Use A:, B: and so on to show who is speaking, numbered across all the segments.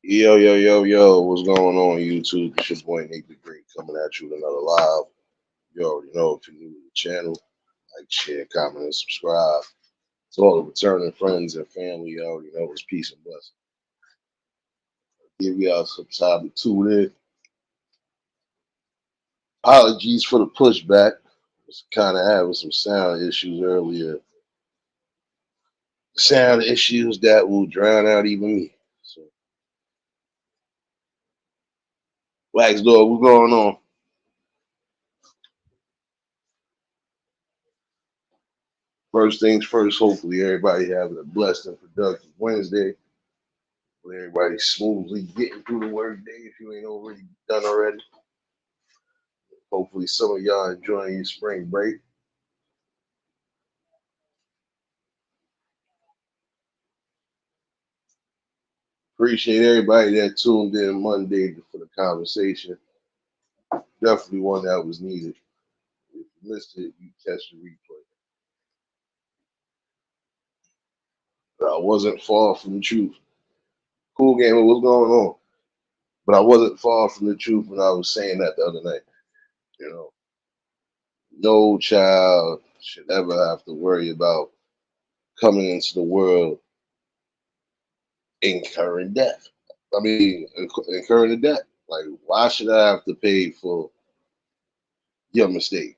A: Yo, yo, yo, yo, what's going on YouTube? It's your boy Nate the Great coming at you with another live. You already know if you're new to the channel, like, share, comment, and subscribe. To all the returning friends and family, you already know it's peace and blessing. Give y'all some time to tune in. Apologies for the pushback. Was kind of having some sound issues earlier. Sound issues that will drown out even me. So, Wax Dog, what's going on? First things first, hopefully everybody having a blessed and productive Wednesday. With everybody smoothly getting through the work day if you ain't already done already. Hopefully some of y'all enjoying your spring break. Appreciate everybody that tuned in Monday for the conversation. Definitely one that was needed. If you missed it, you catch the replay. But I wasn't far from the truth. Cool gamer, what's going on? But I wasn't far from the truth when I was saying that the other night. You know, no child should ever have to worry about coming into the world incurring death. I mean, incurring the debt. Like, why should I have to pay for your mistake?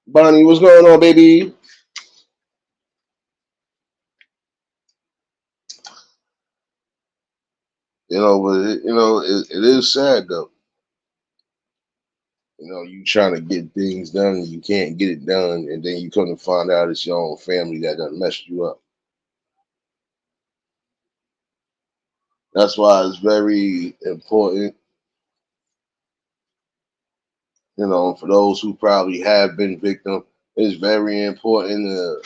A: Bonnie, what's going on, baby? But it is sad though. You trying to get things done and you can't get it done, and then you come to find out it's your own family that done messed you up. That's why it's very important, for those who probably have been victim, it's very important to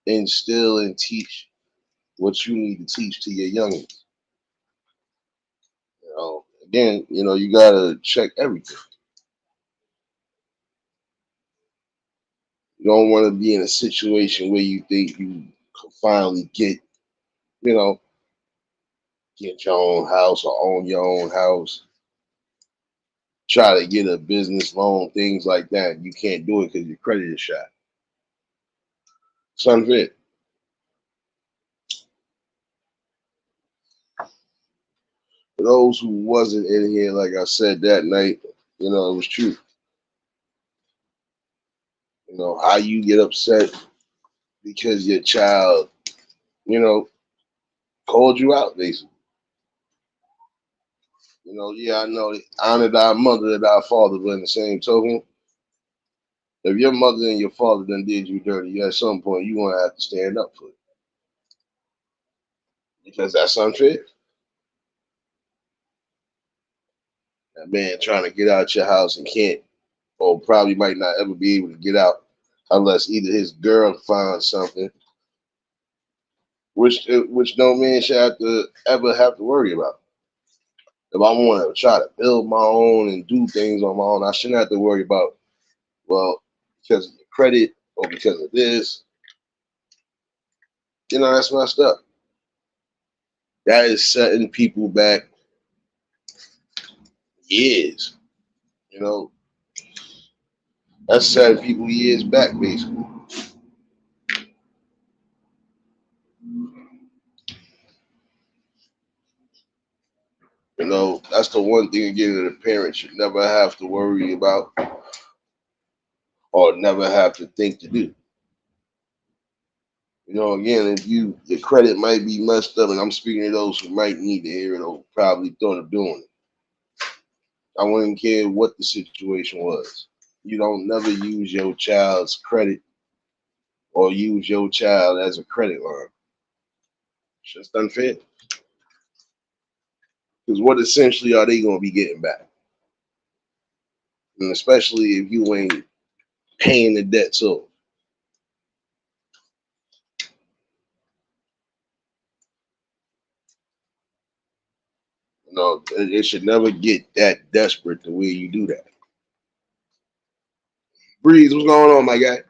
A: instill and teach what you need to teach to your youngins. Again, you gotta check everything. You don't want to be in a situation where you think you can finally you know, get your own house or own your own house, try to get a business loan, things like that. You can't do it because your credit is shot. It's unfair. For those who wasn't in here, like I said that night, it was true. How you get upset because your child, you know, called you out, basically. Yeah, I know, honor thy mother and thy father, but in the same token, if your mother and your father done did you dirty, at some point you gonna have to stand up for it because that's unfair. That man trying to get out your house and can't, or probably might not ever be able to get out unless either his girl finds something, which no man should ever have to worry about. If I want to try to build my own and do things on my own, I shouldn't have to worry about, well, because of the credit or because of this. That's messed up. That is setting people back years. You know, that's setting people years back, basically. That's the one thing again that a parent should never have to worry about or never have to think to do. Again, if your credit might be messed up, and I'm speaking to those who might need to hear it or probably thought of doing it. I wouldn't care what the situation was. You don't never use your child's credit or use your child as a credit line. It's just unfair. Because what essentially are they going to be getting back? And especially if you ain't paying the debt off. It should never get that desperate the way you do that. Breeze, what's going on, my guy?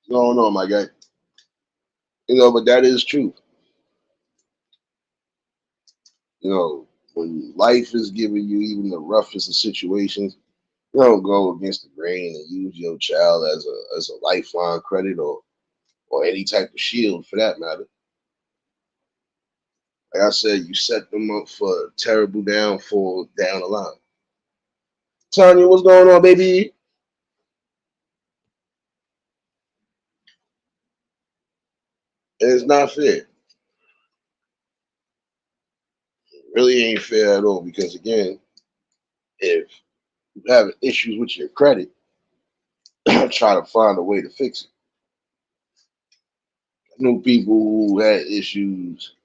A: No, no, my guy. But that is true. You know, when life is giving you even the roughest of situations, you don't go against the grain and use your child as a lifeline credit or any type of shield for that matter. Like I said, you set them up for a terrible downfall down the line. Tanya, what's going on, baby? And it's not fair. It really ain't fair at all because again, if you have issues with your credit, try to find a way to fix it. I knew people who had issues,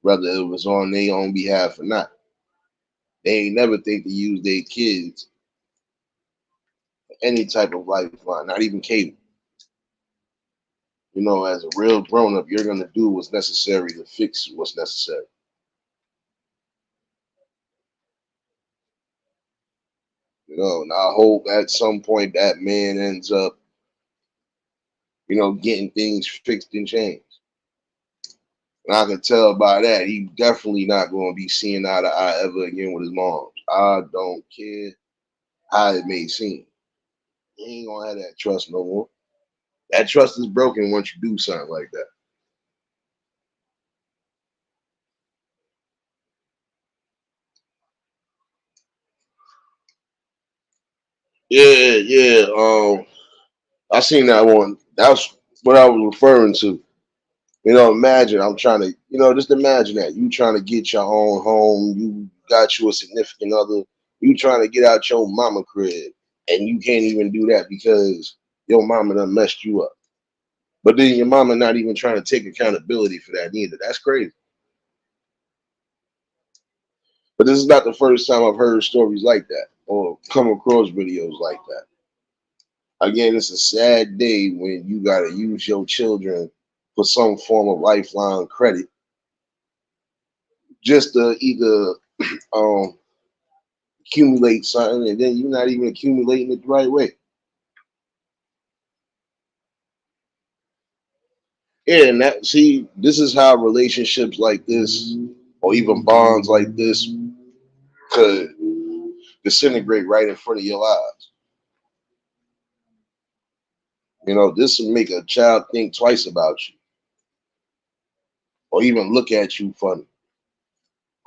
A: whether it was on their own behalf or not. They ain't never think to use their kids for any type of lifeline, not even cable. As a real grown up, you're gonna do what's necessary to fix what's necessary. And I hope at some point that man ends up, getting things fixed and changed. And I can tell by that he definitely not going to be seeing eye to eye ever again with his mom. I don't care how it may seem. He ain't gonna have that trust no more. That trust is broken once you do something like that. Yeah, yeah. I seen that one. That's what I was referring to. Imagine I'm trying to, just imagine that you trying to get your own home. You got you a significant other. You trying to get out your mama crib, and you can't even do that because your mama done messed you up. But then your mama not even trying to take accountability for that neither. That's crazy. But this is not the first time I've heard stories like that or come across videos like that. Again, it's a sad day when you got to use your children for some form of lifeline credit just to either um, accumulate something and then you're not even accumulating it the right way. Yeah, and this is how relationships like this or even bonds like this could disintegrate right in front of your eyes. This will make a child think twice about you or even look at you funny.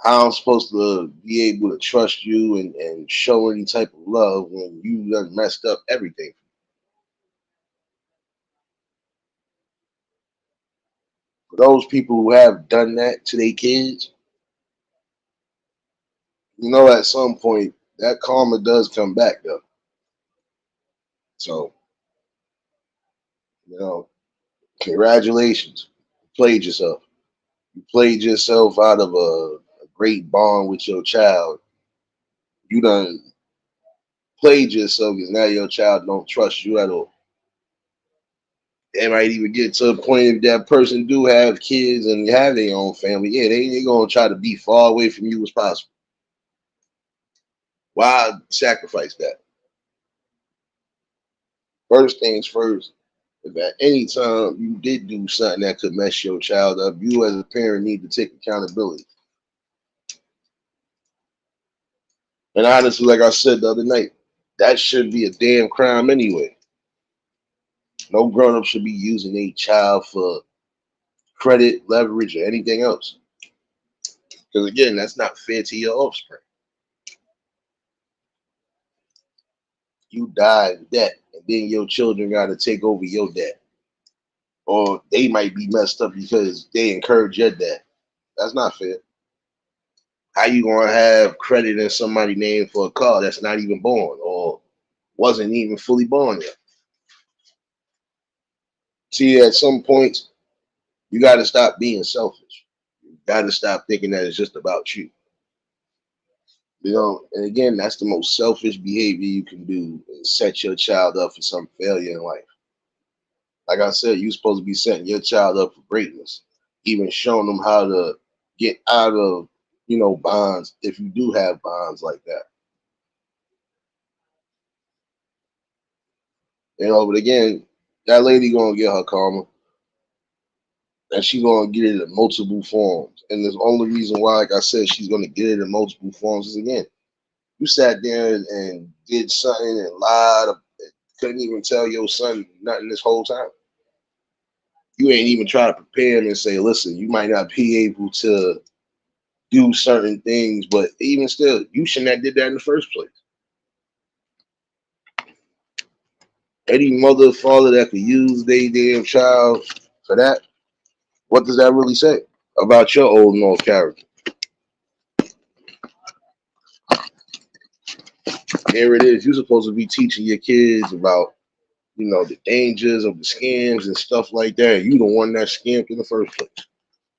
A: How I'm supposed to be able to trust you and show any type of love when you done messed up everything. For those people who have done that to their kids, at some point that karma does come back though. So, you know, congratulations. You played yourself. You played yourself out of a great bond with your child. You done played yourself because now your child don't trust you at all. They might even get to a point if that person do have kids and have their own family. Yeah, they gonna try to be far away from you as possible. Why sacrifice that? First things first. If at any time you did do something that could mess your child up, you as a parent need to take accountability. And honestly, like I said the other night, that should be a damn crime anyway. No grown up should be using a child for credit, leverage, or anything else. Because again, that's not fair to your offspring. You die in debt, and then your children got to take over your debt, or they might be messed up because they encourage your debt. That's not fair. How you gonna have credit in somebody's name for a car that's not even born or wasn't even fully born yet? See, at some points, you got to stop being selfish. You got to stop thinking that it's just about you. And again, that's the most selfish behavior you can do is set your child up for some failure in life. Like I said, you're supposed to be setting your child up for greatness, even showing them how to get out of, bonds if you do have bonds like that. But again, That lady gonna get her karma, and she gonna get it in multiple forms. And the only reason why, like I said, she's gonna get it in multiple forms is again, you sat there and did something and lied, couldn't even tell your son nothing this whole time. You ain't even try to prepare him and say, listen, you might not be able to do certain things, but even still, you shouldn't have did that in the first place. Any mother or father that could use their damn child for that, what does that really say about your old North character? Here it is. You're supposed to be teaching your kids about, the dangers of the scams and stuff like that. You the one that scammed in the first place.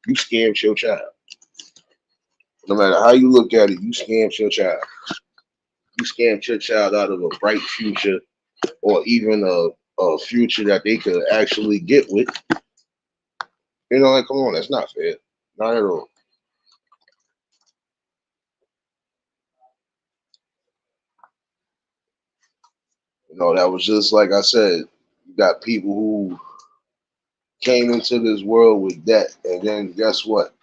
A: You scammed your child. No matter how you look at it, you scammed your child. You scammed your child out of a bright future or even a future that they could actually get with. Like, come on, that's not fair. Not at all. That was just like I said, you got people who came into this world with debt, and then guess what?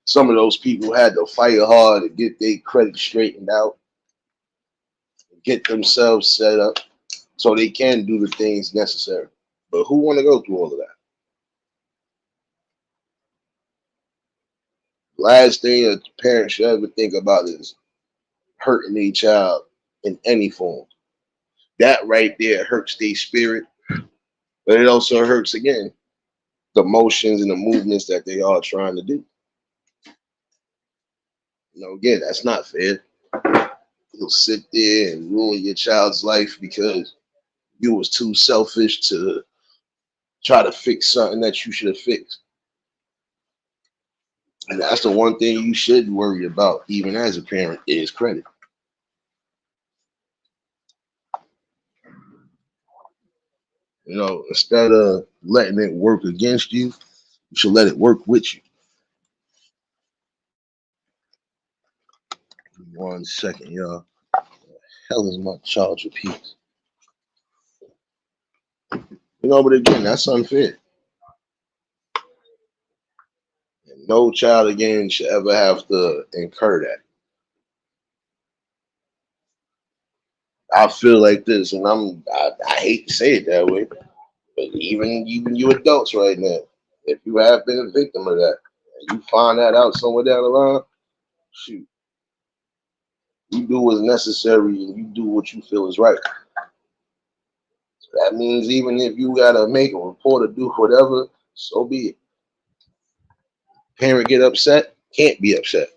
A: Some of those people had to fight hard to get their credit straightened out, get themselves set up so they can do the things necessary. But who want to go through all of that? Last thing a parent should ever think about is hurting their child in any form. That right there hurts their spirit, but it also hurts again the motions and the movements that they are trying to do. Again, that's not fair. You'll sit there and ruin your child's life because you was too selfish to try to fix something that you should have fixed. And that's the one thing you should worry about, even as a parent, is credit. Instead of letting it work against you, you should let it work with you. 1 second, y'all. Hell is my charger piece. But again, that's unfair. And no child again should ever have to incur that. I feel like this, and I hate to say it that way, but even you adults right now, if you have been a victim of that, and you find that out somewhere down the line, shoot, you do what's necessary and you do what you feel is right. So that means even if you gotta make a report or do whatever, so be it. Parent get upset, can't be upset.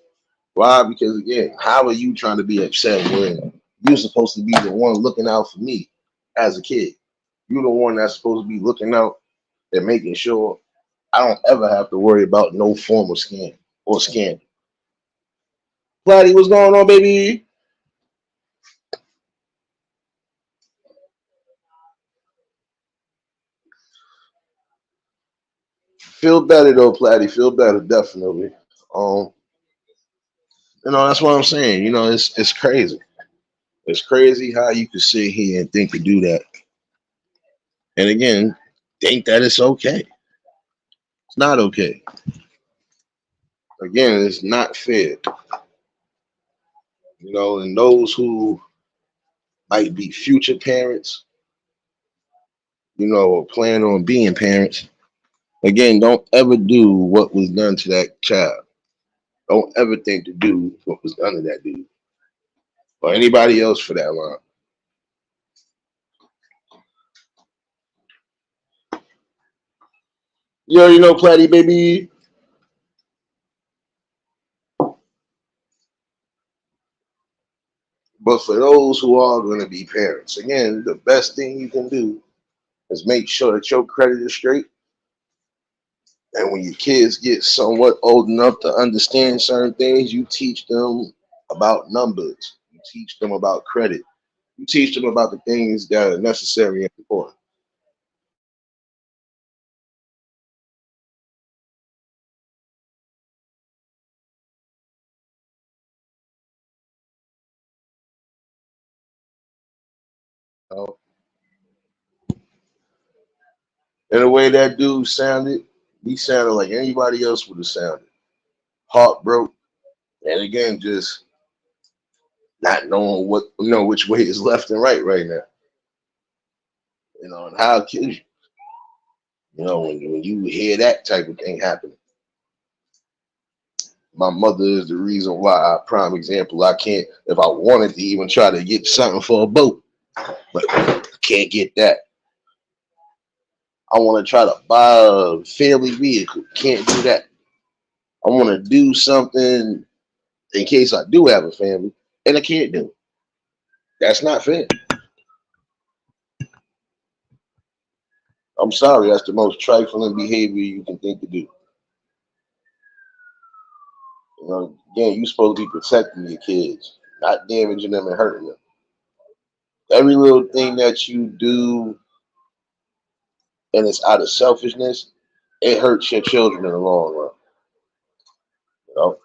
A: Why? Because again, how are you trying to be upset when you're supposed to be the one looking out for me as a kid? You're the one that's supposed to be looking out and making sure I don't ever have to worry about no form of scam or scandal. Platty, what's going on, baby? Feel better though, Platty. Feel better, definitely. Um, that's what I'm saying. It's crazy. It's crazy how you can sit here and think to do that, and again, think that it's okay. It's not okay. Again, it's not fair. And those who might be future parents, or plan on being parents, again, don't ever do what was done to that child. Don't ever think to do what was done to that dude or anybody else for that long. You already know, Platty, baby. But for those who are going to be parents, again, the best thing you can do is make sure that your credit is straight. And when your kids get somewhat old enough to understand certain things, you teach them about numbers. You teach them about credit. You teach them about the things that are necessary and important. And the way that dude sounded, he sounded like anybody else would have sounded. Heartbroken. And again, just not knowing which way is left and right now. And how kids, when you hear that type of thing happen. My mother is the reason why, prime example, I can't, if I wanted to even try to get something for a boat, but can't get that. I want to try to buy a family vehicle, can't do that. I want to do something in case I do have a family, and I can't do it. That's not fair. I'm sorry, that's the most trifling behavior you can think to do. Again, you're supposed to be protecting your kids, not damaging them and hurting them. Every little thing that you do and it's out of selfishness, it hurts your children in the long run. You know,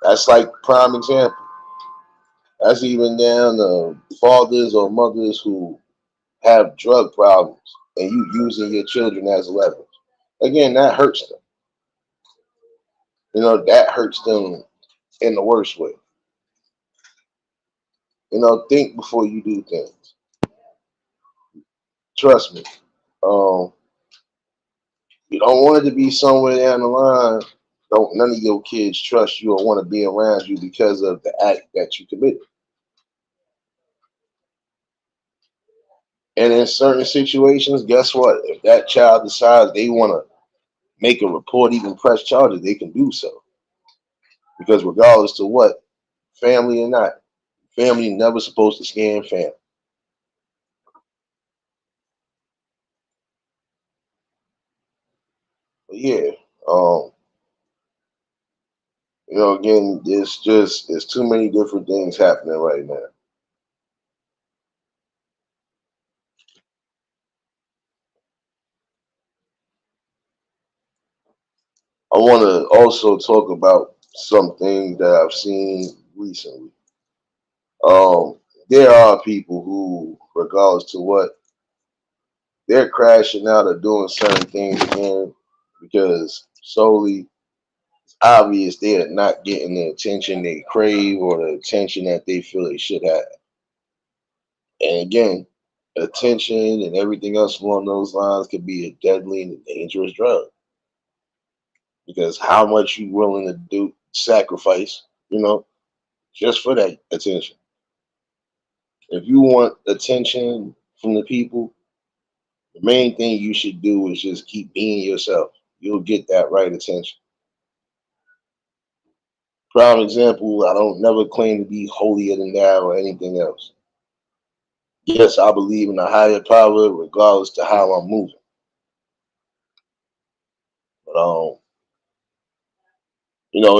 A: that's like prime example. That's even down to fathers or mothers who have drug problems and you using your children as leverage. Again, that hurts them. That hurts them in the worst way. Think before you do things. Trust me. You don't want it to be somewhere down the line. Don't none of your kids trust you or want to be around you because of the act that you committed. And in certain situations, guess what? If that child decides they want to make a report, even press charges, they can do so. Because regardless to what, family or not, family never supposed to scam family. But yeah, um, again, it's too many different things happening right now. I want to also talk about something that I've seen recently. There are people who, regardless to what, they're crashing out or doing certain things again because solely obvious they are not getting the attention they crave or the attention that they feel they should have. And again, attention and everything else along those lines could be a deadly and dangerous drug because how much you willing to do sacrifice, just for that attention. If you want attention from the people, the main thing you should do is just keep being yourself. You'll get that right attention. Prime example, I don't never claim to be holier than thou or anything else. Yes, I believe in a higher power regardless to how I'm moving. But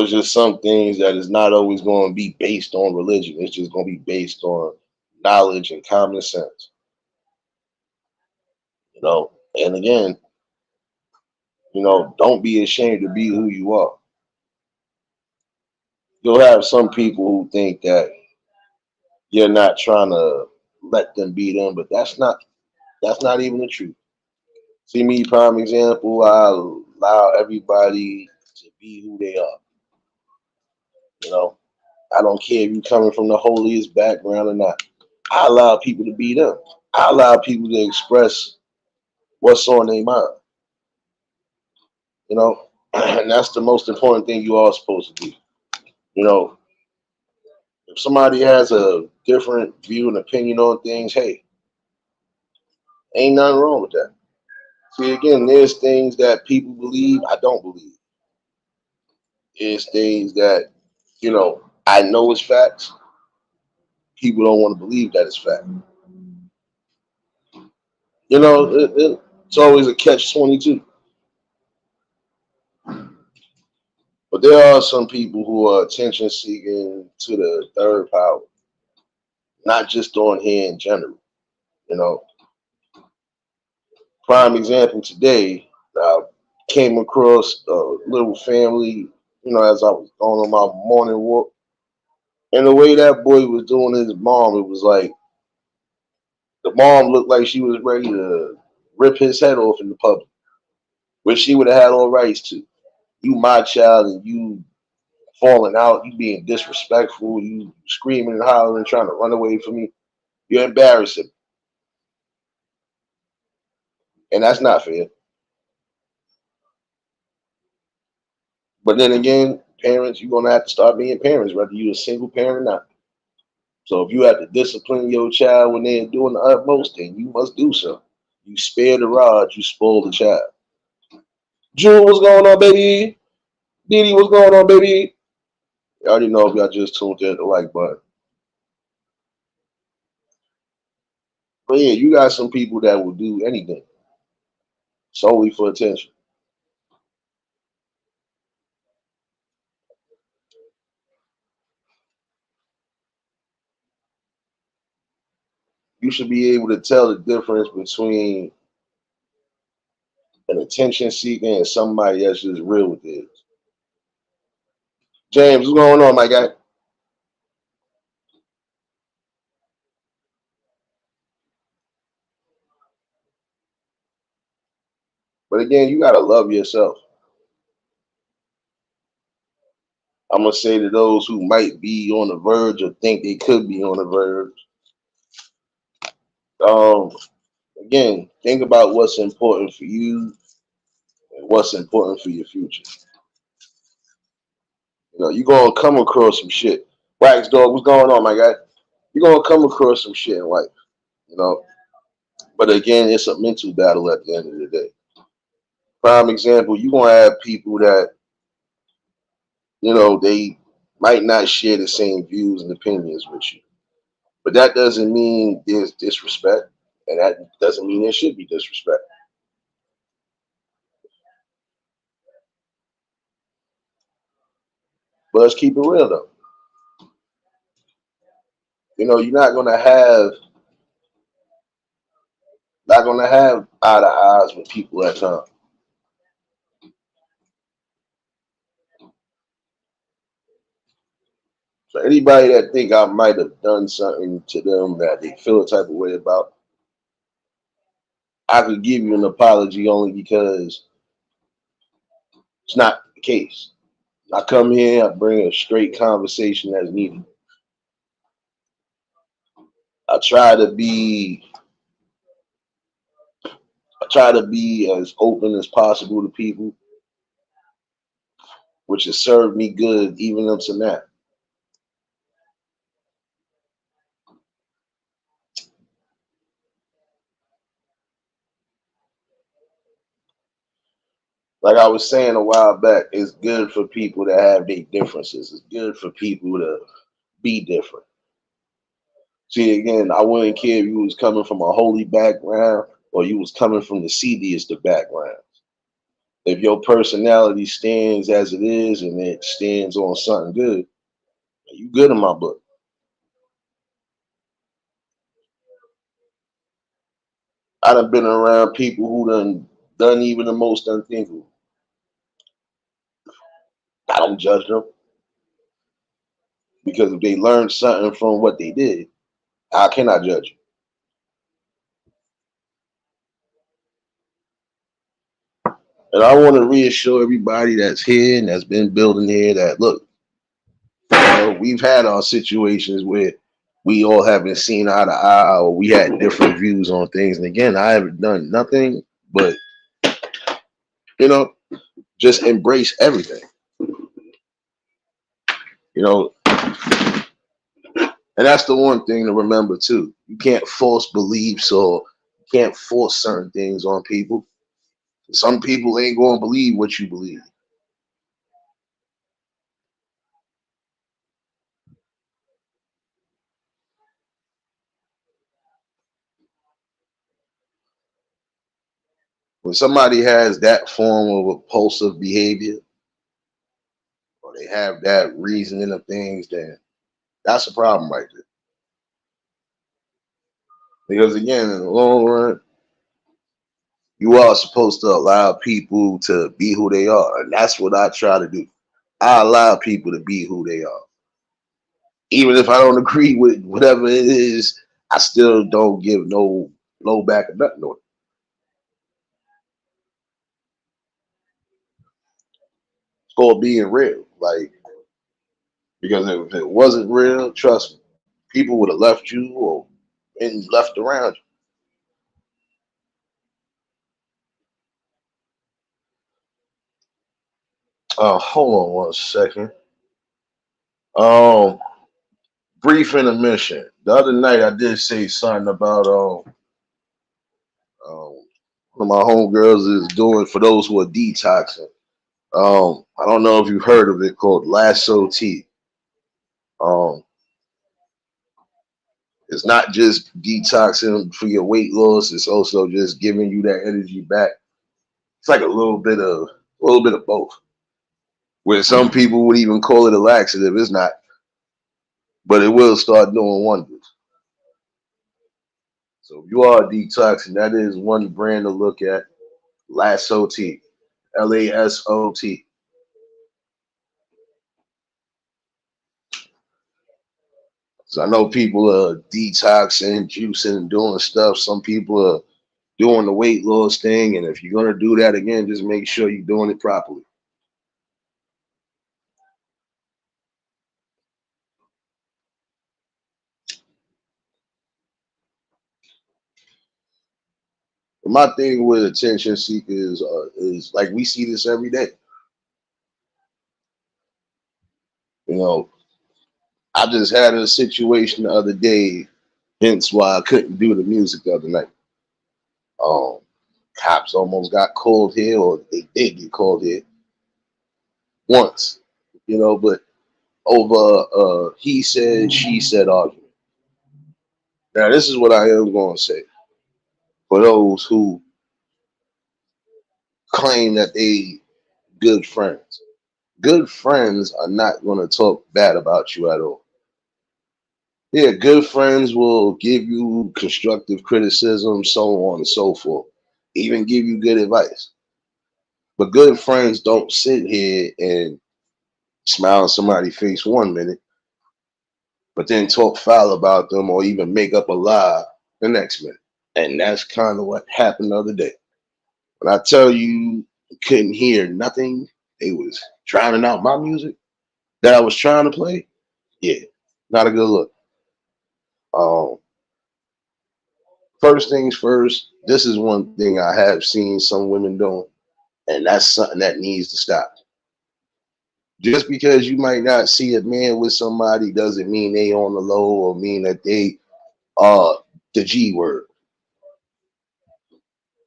A: it's just some things that is not always going to be based on religion. It's just going to be based on knowledge and common sense. And again, don't be ashamed to be who you are. You'll have some people who think that you're not trying to let them be them, but that's not even the truth. See me, prime example, I allow everybody to be who they are. You know, I don't care if you're coming from the holiest background or not. I allow people to be them. I allow people to express what's on their mind. And that's the most important thing you are supposed to do. You know, if somebody has a different view and opinion on things, hey, ain't nothing wrong with that. See, again, there's things that people believe I don't believe. There's things that, I know is facts. People don't want to believe that it's fact. It's always a catch-22. But there are some people who are attention seeking to the third power, not just on here in general. You know, prime example today, I came across a little family, as I was going on my morning walk. And the way that boy was doing his mom, it was like the mom looked like she was ready to rip his head off in the public, which she would have had all rights to. You my child and you falling out, you being disrespectful, you screaming and hollering, trying to run away from me. You're embarrassing. And that's not fair. But then again, parents, you're gonna have to start being parents, whether you're a single parent or not. So if you have to discipline your child when they're doing the utmost, then you must do so. You spare the rod, you spoil the child. Jewel, what's going on, baby? Didi, what's going on, baby? I already know if y'all just tuned in the like button. But yeah, you got some people that will do anything solely for attention. You should be able to tell the difference between an attention seeker and somebody that's just real with it. James, what's going on, my guy? But again, you gotta love yourself. I'm gonna say to those who might be on the verge or think they could be on the verge. Um, Again, think about what's important for you and what's important for your future. You know, you're gonna come across some shit. Wax dog, what's going on, my guy? You're gonna come across some shit in life, you know. But again, it's a mental battle at the end of the day. Prime example, you're gonna have people that, they might not share the same views and opinions with you. But that doesn't mean there's disrespect, and that doesn't mean there should be disrespect. But let's keep it real though. You're not gonna have eye to eyes with people at times. So anybody that think I might have done something to them that they feel a type of way about, I could give you an apology only because it's not the case. I come here, I bring a straight conversation as needed. I try to be I try to be as open as possible to people, which has served me good even up to now. Like I was saying a while back, it's good for people to have their differences. It's good for people to be different. See, again, I wouldn't care if you was coming from a holy background or you was coming from the seediest of backgrounds. If your personality stands as it is and it stands on something good, you good in my book. I done been around people who done even the most unthinkable. I don't judge them because if they learned something from what they did, how can I judge you? And I want to reassure everybody that's here and that's been building here that look, we've had our situations where we all haven't seen eye to eye or we had different views on things. And again, I haven't done nothing but, you know, just embrace everything. You know, and that's the one thing to remember too. You can't force beliefs or you can't force certain things on people. Some people ain't gonna believe what you believe. When somebody has that form of impulsive behavior or they have that reasoning of things, then that's a problem right there. Because again, in the long run, you are supposed to allow people to be who they are. And that's what I try to do. I allow people to be who they are. Even if I don't agree with whatever it is, I still don't give no back or nothing on it. called being real. Like, because if it wasn't real, trust me, people would have left you or and left around you. Hold on one second. Um, Brief intermission. The other night I did say something about one of my homegirls is doing for those who are detoxing. I don't know if you've heard of it called Lasso Tea. Um, it's not just detoxing for your weight loss; it's also just giving you that energy back. It's like a little bit of both. Where some people would even call it a laxative, it's not, but it will start doing wonders. So if you are detoxing, that is one brand to look at. Lasso Tea, LASOT. So I know people are detoxing, juicing, and doing stuff. Some people are doing the weight loss thing, and if you're gonna do that again, just make sure you're doing it properly. But my thing with attention seekers is like we see this every day. You know, I just had a situation the other day, hence why I couldn't do the music the other night. Um, Cops almost got called here, or they did get called here once. But over he said, she said argument. Now, this is what I am going to say for those who claim that they good friends. Good friends are not going to talk bad about you at all. Yeah, good friends will give you constructive criticism, so on and so forth, even give you good advice. But good friends don't sit here and smile in somebody's face 1 minute, but then talk foul about them or even make up a lie the next minute. And that's kind of what happened the other day. When I tell you couldn't hear nothing, they was drowning out my music that I was trying to play. Yeah, not a good look. Um, First things first, this is one thing I have seen some women doing, and that's something that needs to stop. Just because you might not see a man with somebody doesn't mean they on the low or mean that they are the G word.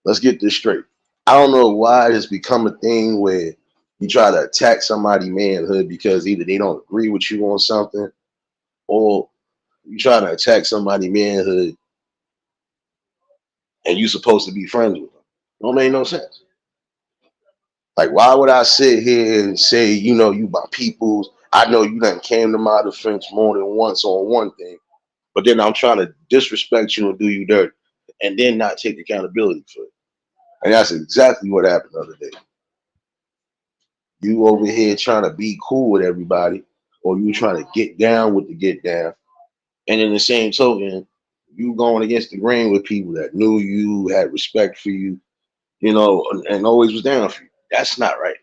A: Let's get this straight. I don't know why it's become a thing where you try to attack somebody manhood because either they don't agree with you on something or you try to attack somebody manhood and you supposed to be friends with them. Don't make no sense. Like, why would I sit here and say, you my peoples? I know you done came to my defense more than once on one thing, but then I'm trying to disrespect you and do you dirt and then not take accountability for it. And that's exactly what happened the other day. You over here trying to be cool with everybody, or you trying to get down with the get down. And in the same token, you going against the grain with people that knew you, had respect for you, and always was down for you. That's not right.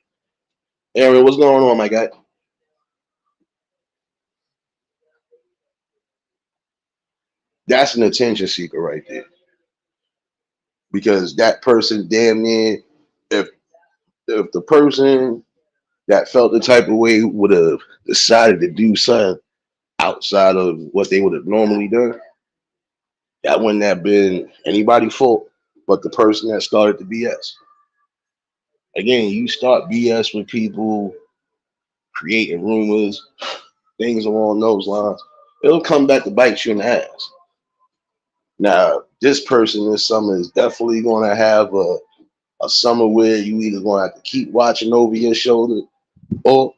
A: Ariel, what's going on, my guy? That's an attention seeker right there. Because that person damn near, if if the person that felt the type of way would have decided to do something outside of what they would have normally done, that wouldn't have been anybody's fault but the person that started the BS. Again, you start BS with people creating rumors, things along those lines, it'll come back to bite you in the ass. Now, this person this summer is definitely going to have a summer where you either going to have to keep watching over your shoulder or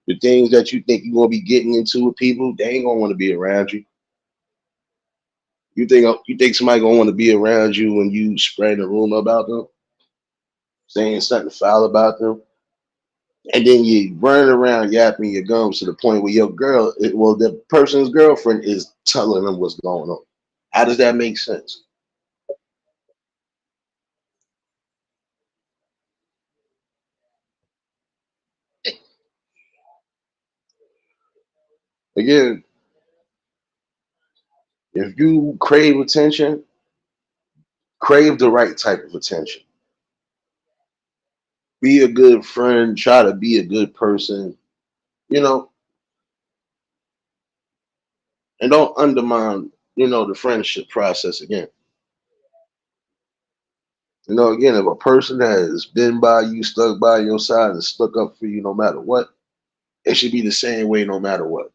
A: the things that you think you're going to be getting into with people, they ain't going to want to be around you. You think somebody going to want to be around you when you spread a rumor about them, saying something foul about them, and then you running around yapping your gums to the point where the person's girlfriend is telling them what's going on. How does that make sense? Again, if you crave attention, crave the right type of attention. Be a good friend, try to be a good person, you know, and don't undermine, the friendship process again. Again, if a person has been by you, stuck by your side, and stuck up for you no matter what, it should be the same way no matter what.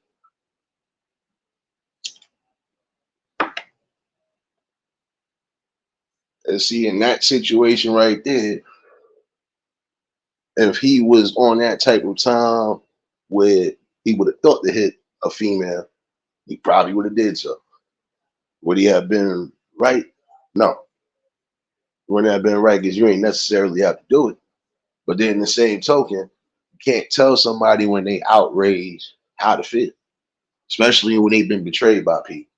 A: And see, in that situation right there, if he was on that type of time where he would have thought to hit a female, he probably would have did so. Would he have been right? No, wouldn't have been right because you ain't necessarily have to do it. But then, in the same token, you can't tell somebody when they outraged how to feel, especially when they've been betrayed by people.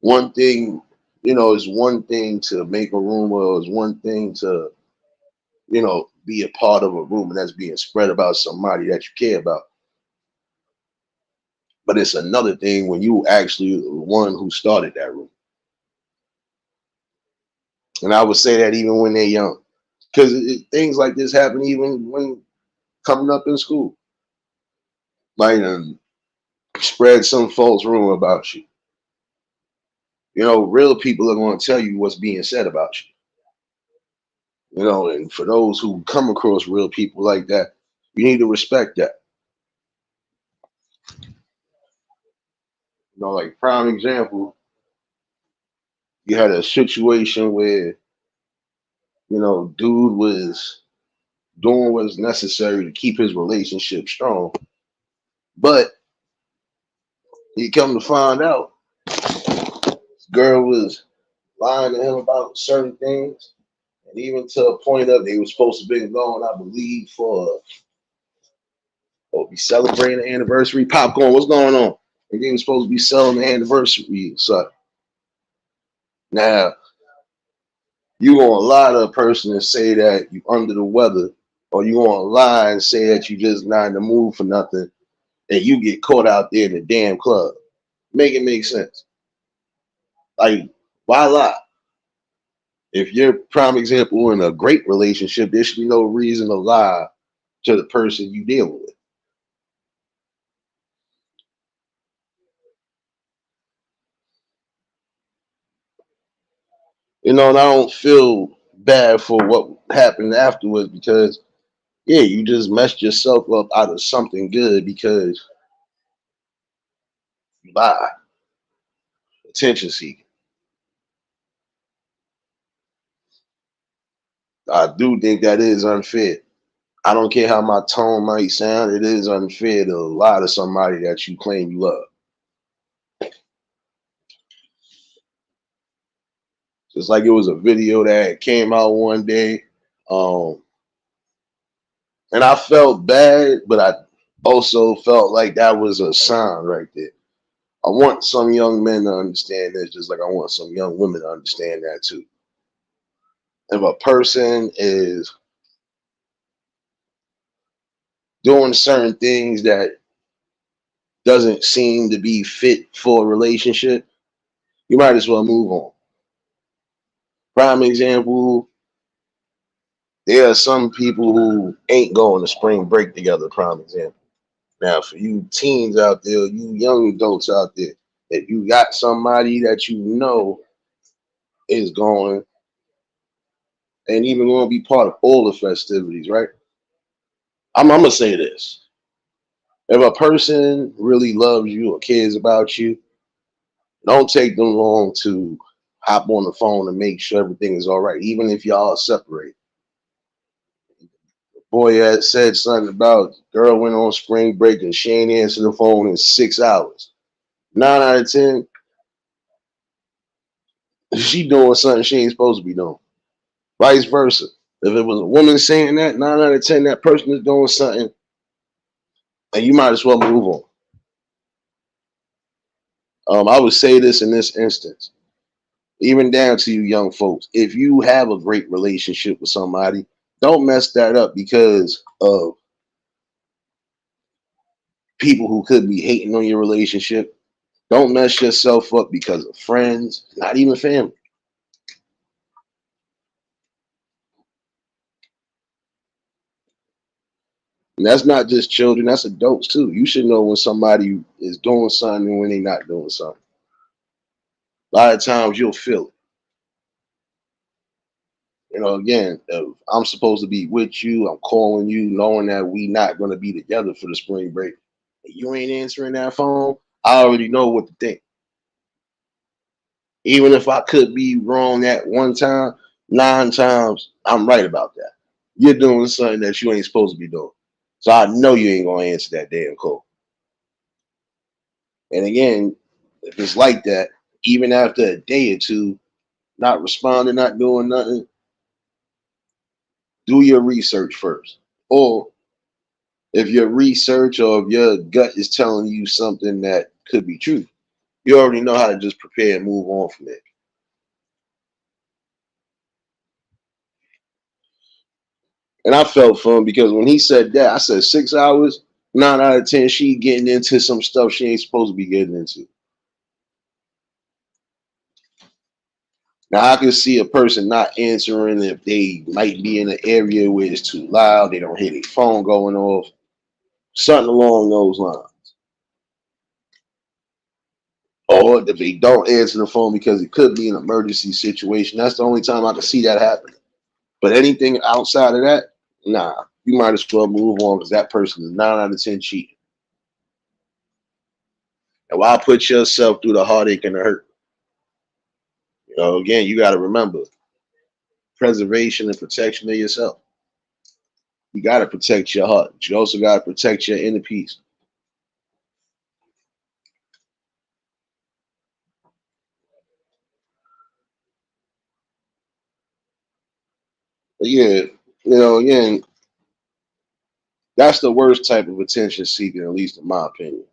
A: One thing, is one thing to make a rumor, is one thing to, be a part of a rumor that's being spread about somebody that you care about. But it's another thing when you actually the one who started that rumor. And I would say that even when they're young, because things like this happen even when coming up in school. Like, spread some false rumor about you. Real people are going to tell you what's being said about you. And for those who come across real people like that, you need to respect that. Like prime example, you had a situation where, dude was doing what's necessary to keep his relationship strong. But he come to find out, this girl was lying to him about certain things. And even to a point of they were supposed to be going, I believe, for be celebrating the anniversary. Popcorn, what's going on? And they were supposed to be selling the anniversary. So now you gonna lie to a person and say that you under the weather, or you gonna lie and say that you just not in the mood for nothing, and you get caught out there in the damn club. Make it make sense. Like, why lie? If you're prime example in a great relationship, there should be no reason to lie to the person you dealing with. And I don't feel bad for what happened afterwards because yeah, you just messed yourself up out of something good because you lied, attention seeking. I do think that is unfair. I don't care how my tone might sound, it is unfair to lie to somebody that you claim you love. Just like it was a video that came out one day, um, and I felt bad, but I also felt like that was a sign right there. I want some young men to understand this, just like I want some young women to understand that too. If a person is doing certain things that doesn't seem to be fit for a relationship, you might as well move on. Prime example, there are some people who ain't going to spring break together, prime example. Now, for you teens out there, you young adults out there, if you got somebody that you know is going and even going to be part of all the festivities, right? I'm going to say this. If a person really loves you or cares about you, don't take them long to hop on the phone and make sure everything is all right, even if y'all are separated. Boy had said something about girl went on spring break and she ain't answered the phone in 6 hours. 9 out of 10, she doing something she ain't supposed to be doing. Vice versa. If it was a woman saying that, 9 out of 10, that person is doing something, and you might as well move on. I would say this in this instance, even down to you young folks. If you have a great relationship with somebody, Don't mess that up because of people who could be hating on your relationship. Don't mess yourself up because of friends, not even family. And that's not just children, that's adults too. You should know when somebody is doing something and when they're not doing something. A lot of times you'll feel it. Again, if I'm supposed to be with you, I'm calling you, knowing that we not going to be together for the spring break. You ain't answering that phone. I already know what to think. Even if I could be wrong at one time, 9 times I'm right about that. You're doing something that you ain't supposed to be doing. So I know you ain't gonna answer that damn call. And again, if it's like that, even after a day or two, not responding, not doing nothing, do your research first. Or if your research or if your gut is telling you something that could be true, you already know how to just prepare and move on from it. And I felt for him because when he said that, I said 6 hours, 9 out of 10, she getting into some stuff she ain't supposed to be getting into. Now I can see a person not answering if they might be in an area where it's too loud, they don't hear their phone going off, something along those lines. Or if they don't answer the phone because it could be an emergency situation, that's the only time I can see that happen. But anything outside of that, nah, you might as well move on because that person is 9 out of 10 cheating. And why put yourself through the heartache and the hurt? Again, you got to remember preservation and protection of yourself. You got to protect your heart. You also got to protect your inner peace. But yeah, again, that's the worst type of attention seeking, at least in my opinion.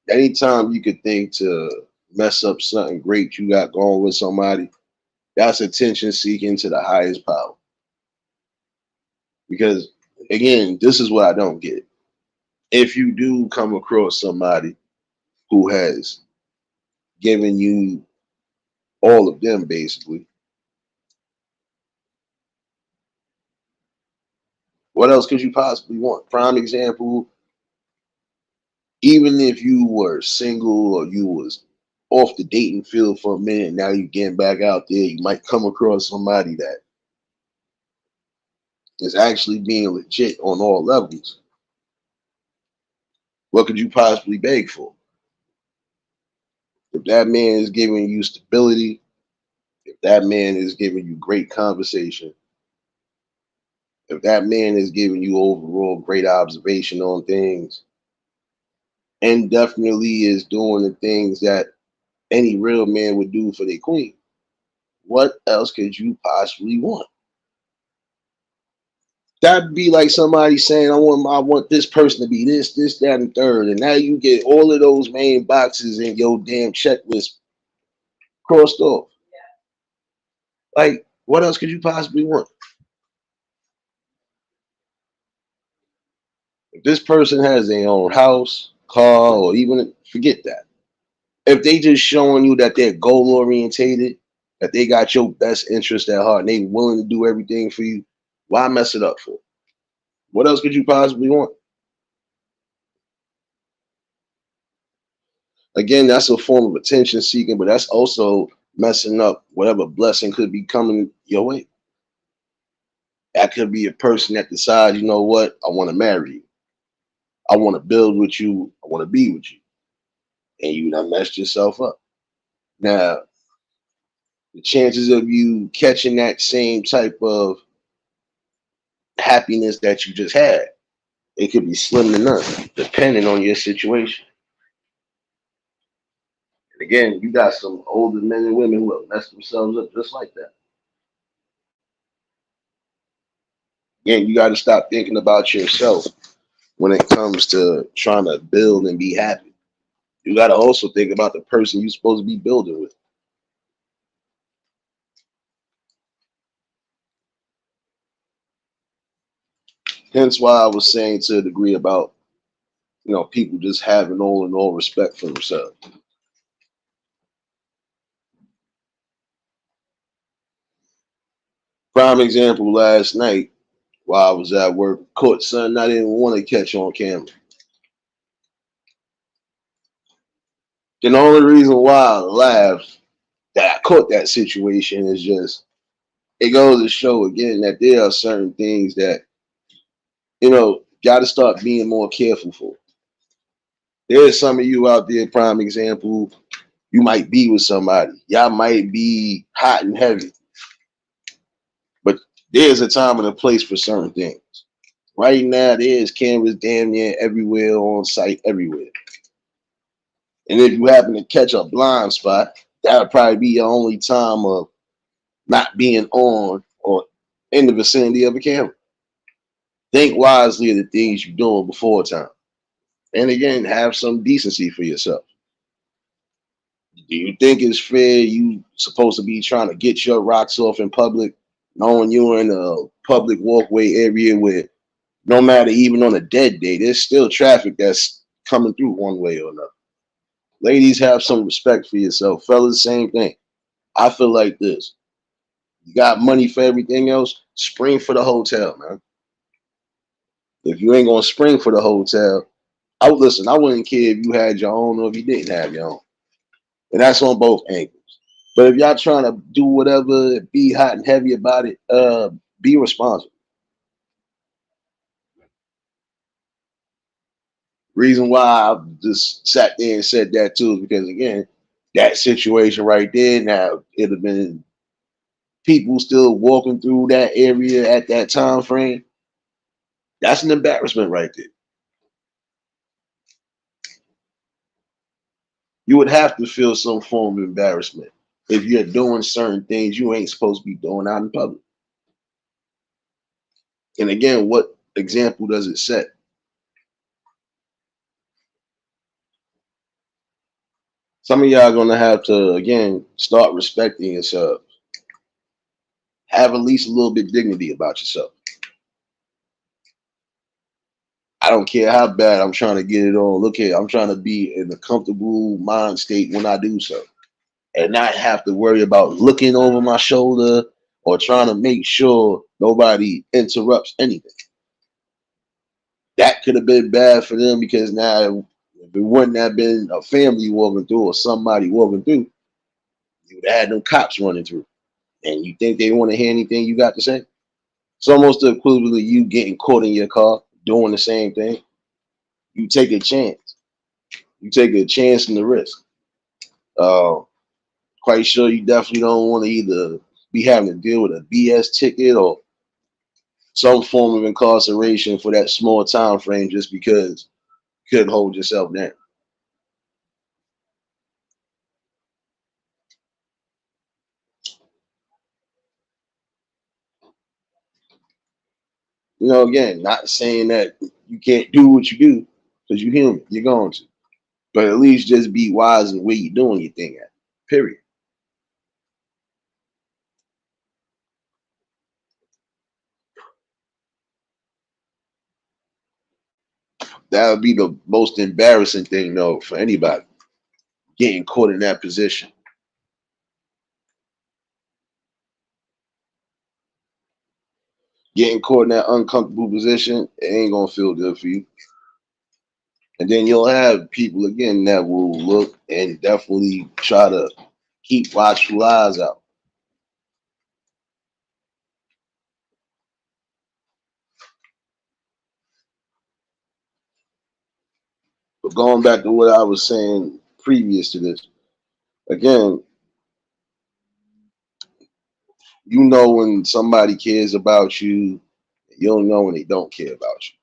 A: Anytime you could think to mess up something great you got going with somebody, that's attention seeking to the highest power. Because again, this is what I don't get. If you do come across somebody who has given you all of them basically, what else could you possibly want? Prime example, even if you were single or you was off the dating field for a minute, now you getting back out there, you might come across somebody that is actually being legit on all levels. What could you possibly beg for? If that man is giving you stability, if that man is giving you great conversation, if that man is giving you overall great observation on things, and definitely is doing the things that any real man would do for their queen, what else could you possibly want? That'd be like somebody saying, I want this person to be this, that, and third. And now you get all of those main boxes in your damn checklist crossed off. Like, what else could you possibly want? If this person has their own house, car, or even forget that. If they just showing you that they're goal orientated, that they got your best interest at heart, and they willing to do everything for you, why mess it up for? What else could you possibly want? Again, that's a form of attention seeking, but that's also messing up whatever blessing could be coming your way. That could be a person that decides, you know what, I want to marry you. I want to build with you. I want to be with you. And you done messed yourself up. Now, the chances of you catching that same type of happiness that you just had, it could be slim to none, depending on your situation. And again, you got some older men and women who have messed themselves up just like that. Again, you got to stop thinking about yourself when it comes to trying to build and be happy. You got to also think about the person you're supposed to be building with. Hence why I was saying to a degree about, people just having all in all respect for themselves. Prime example, last night while I was at work, caught something I didn't want to catch on camera. And the only reason why I laughed that I caught that situation is just it goes to show again that there are certain things that, got to start being more careful for. There's some of you out there, prime example, you might be with somebody. Y'all might be hot and heavy, but there's a time and a place for certain things. Right now, there's cameras damn near everywhere on site, everywhere. And if you happen to catch a blind spot, that would probably be your only time of not being on or in the vicinity of a camera. Think wisely of the things you're doing before time. And again, have some decency for yourself. Do you think it's fair you supposed to be trying to get your rocks off in public, knowing you're in a public walkway area where no matter even on a dead day, there's still traffic that's coming through one way or another. Ladies, have some respect for yourself. Fellas, same thing. I feel like this. You got money for everything else, spring for the hotel, man. If you ain't gonna spring for the hotel, I would listen. I wouldn't care if you had your own or if you didn't have your own, and that's on both angles. But if y'all trying to do whatever, be hot and heavy about it, be responsible. Reason why I just sat there and said that too is because again, that situation right there, now it'd have been people still walking through that area at that time frame. That's an embarrassment right there. You would have to feel some form of embarrassment if you're doing certain things you ain't supposed to be doing out in public. And again, what example does it set? Some of y'all gonna have to again start respecting yourself. Have at least a little bit of dignity about yourself. I don't care how bad I'm trying to get it on. Look here, I'm trying to be in a comfortable mind state when I do so, and not have to worry about looking over my shoulder or trying to make sure nobody interrupts anything. That could have been bad for them because now if it wouldn't have been a family walking through or somebody walking through, you would have had them cops running through. And you think they want to hear anything you got to say? It's almost the equivalent of you getting caught in your car doing the same thing. You take a chance. You take a chance and the risk. Uh, Quite sure you definitely don't want to either be having to deal with a BS ticket or some form of incarceration for that small time frame just because you couldn't hold yourself down. Again, not saying that you can't do what you do because you're human. You're going to. But at least just be wise in where you're doing your thing at. Period. That would be the most embarrassing thing, though, for anybody getting caught in that position. Getting caught in that uncomfortable position, it ain't gonna feel good for you. And then you'll have people again that will look and definitely try to keep watchful eyes out. But going back to what I was saying previous to this, again, you know when somebody cares about you, you don't know when they don't care about you.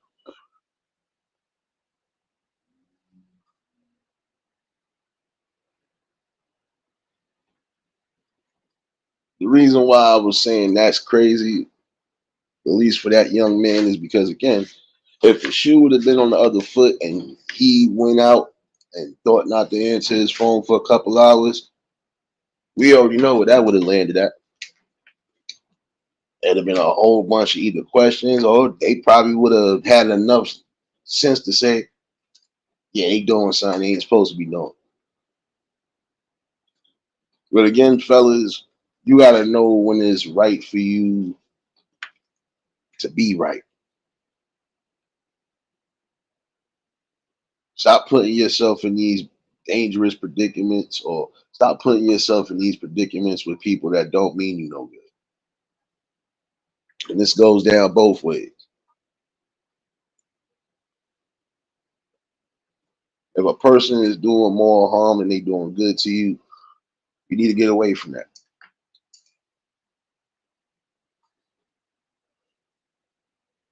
A: The reason why I was saying that's crazy, at least for that young man, is because again, if the shoe would have been on the other foot and he went out and thought not to answer his phone for a couple hours, we already know where that would have landed at. It'd have been a whole bunch of either questions, or they probably would have had enough sense to say, yeah, they doing something they ain't supposed to be doing. But again, fellas, you gotta know when it's right for you to be right. Stop putting yourself in these dangerous predicaments, or stop putting yourself in these predicaments with people that don't mean you no good. And this goes down both ways. If a person is doing more harm than they doing good to you, you need to get away from that.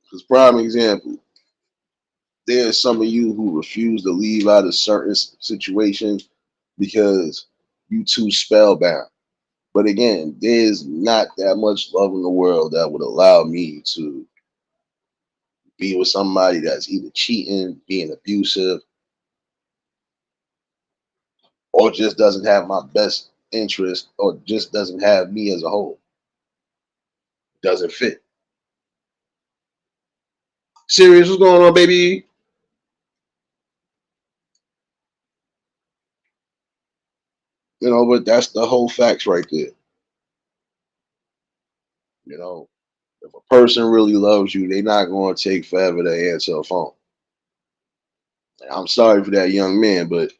A: Because prime example, there's some of you who refuse to leave out of certain situations because you too spellbound. But again, there's not that much love in the world that would allow me to be with somebody that's either cheating, being abusive, or just doesn't have my best interest, or just doesn't have me as a whole. Doesn't fit. Serious, what's going on, baby? You know, but that's the whole facts right there. You know, if a person really loves you, they're not going to take forever to answer a phone. And I'm sorry for that young man, but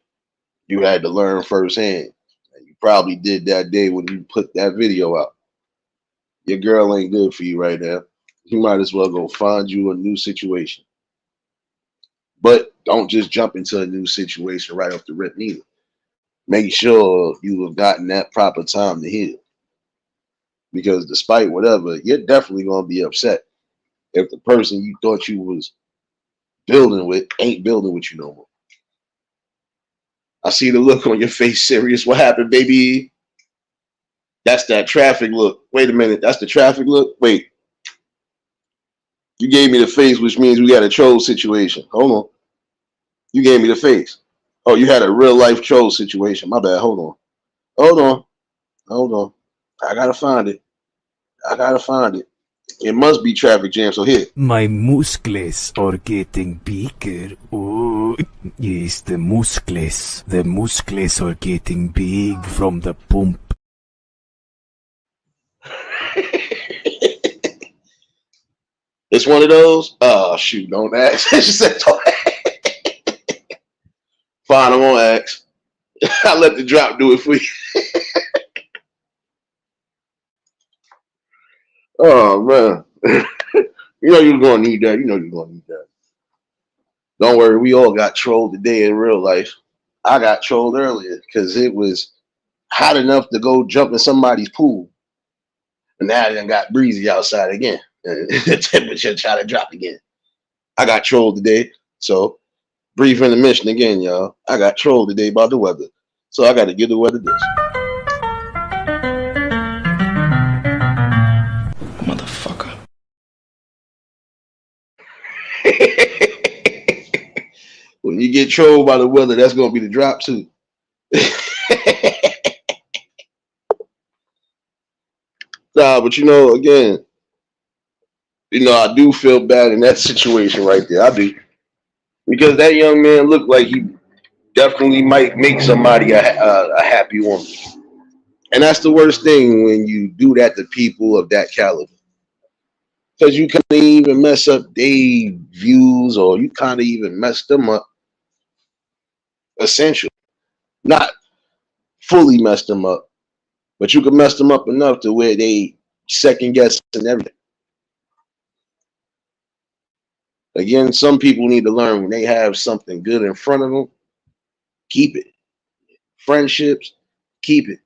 A: you had to learn firsthand. And you probably did that day when you put that video out. Your girl ain't good for you right now. You might as well go find you a new situation. But don't just jump into a new situation right off the rip neither. Make sure you have gotten that proper time to heal. Because despite whatever, you're definitely going to be upset if the person you thought you was building with ain't building with you no more. I see the look on your face, serious. What happened, baby? That's that traffic look. Wait a minute. That's the traffic look? Wait. You gave me the face, which means we got a troll situation. Hold on. You gave me the face. Oh, you had a real life troll situation. My bad. Hold on. Hold on. Hold on. I gotta find it. I gotta find it. It must be traffic jam. So here.
B: My muscles are getting bigger. Oh, yes, the muscles. The muscles are getting big from the pump.
A: It's one of those. Oh shoot! Don't ask. She said, "Don't ask." Fine, I won't ask. I let the drop do it for you. Oh man, you know you're gonna need that. You know you're gonna need that. Don't worry, we all got trolled today in real life. I got trolled earlier because it was hot enough to go jump in somebody's pool, and now it done got breezy outside again. The temperature try to drop again. I got trolled today, so brief intermission again, y'all. I got trolled today about the weather, so I got to give the weather this.
C: Motherfucker.
A: When you get trolled by the weather, that's gonna be the drop too. Nah, but you know, again, you know, I do feel bad in that situation right there. I do, because that young man looked like he definitely might make somebody a happy woman, and that's the worst thing when you do that to people of that caliber, because you kind of even mess up their views, or you kind of even mess them up. Essentially, not fully mess them up, but you can mess them up enough to where they second guess and everything. Again, some people need to learn when they have something good in front of them, keep it. Friendships, keep it.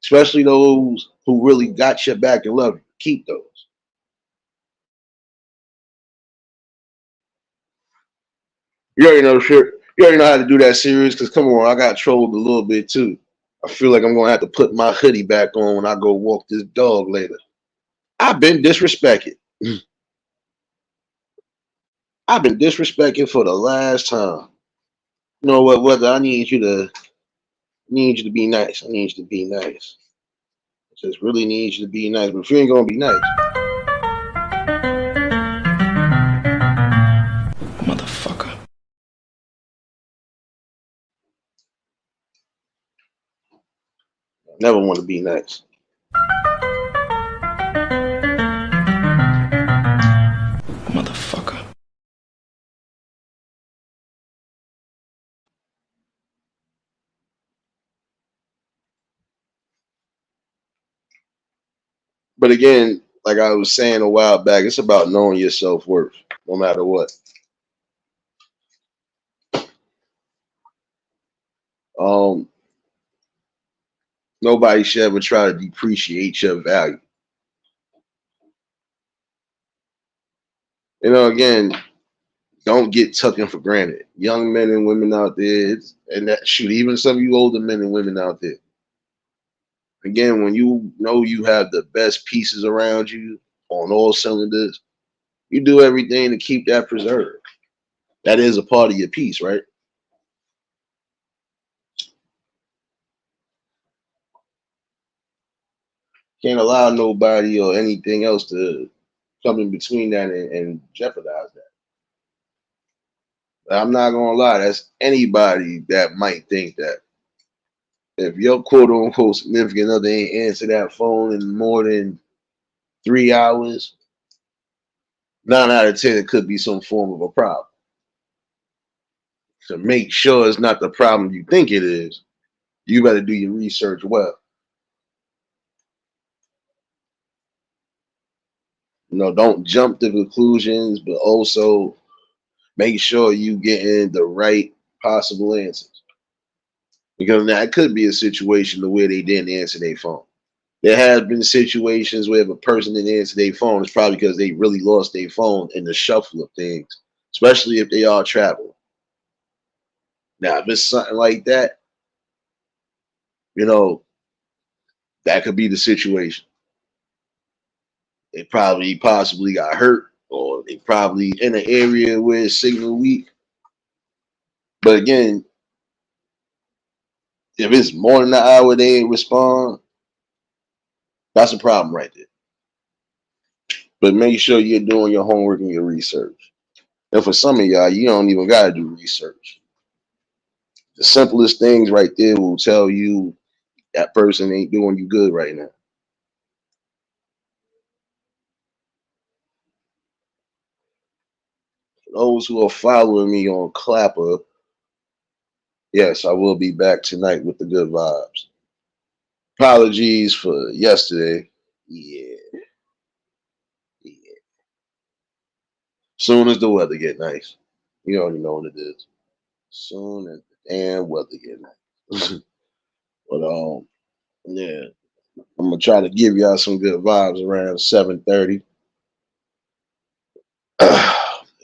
A: Especially those who really got your back and love you. Keep those. You already know shit. You already know how to do that series, because come on, I got trolled a little bit too. I feel like I'm gonna have to put my hoodie back on when I go walk this dog later. I've been disrespected. I've been disrespected for the last time. You know what, whether I need you to be nice. I need you to be nice. I just really need you to be nice. But if you ain't gonna be nice, Never want to be next.
C: Motherfucker.
A: But again, like I was saying a while back, it's about knowing your self worth, no matter what. Um, Nobody should ever try to depreciate your value. Again, don't get taken for granted. Young men and women out there, and that shoot, even some of you older men and women out there. Again, when you know you have the best pieces around you on all cylinders, you do everything to keep that preserved. That is a part of your piece, right? Can't allow nobody or anything else to come in between that and jeopardize that. I'm not gonna lie, that's anybody that might think that if your quote unquote significant other ain't answer that phone in more than 3 hours, 9 out of 10 it could be some form of a problem. To make sure it's not the problem you think it is, you better do your research well. Don't jump to conclusions, but also make sure you getting the right possible answers. Because now it could be a situation to where they didn't answer their phone. There has been situations where if a person didn't answer their phone, it's probably because they really lost their phone in the shuffle of things, especially if they are traveling. Now, if it's something like that, you know, that could be the situation. They probably possibly got hurt, or they probably in an area where it's signal weak. But again, if it's more than an hour they ain't respond, that's a problem right there. But make sure you're doing your homework and your research. And for some of y'all, you don't even gotta do research. The simplest things right there will tell you that person ain't doing you good right now. For those who are following me on Clapper, yes, I will be back tonight with the good vibes. Apologies for yesterday. Yeah, yeah. Soon as the weather get nice, you already know what it is. Soon as the damn weather get nice. But yeah, I'm gonna try to give y'all some good vibes around 7:30.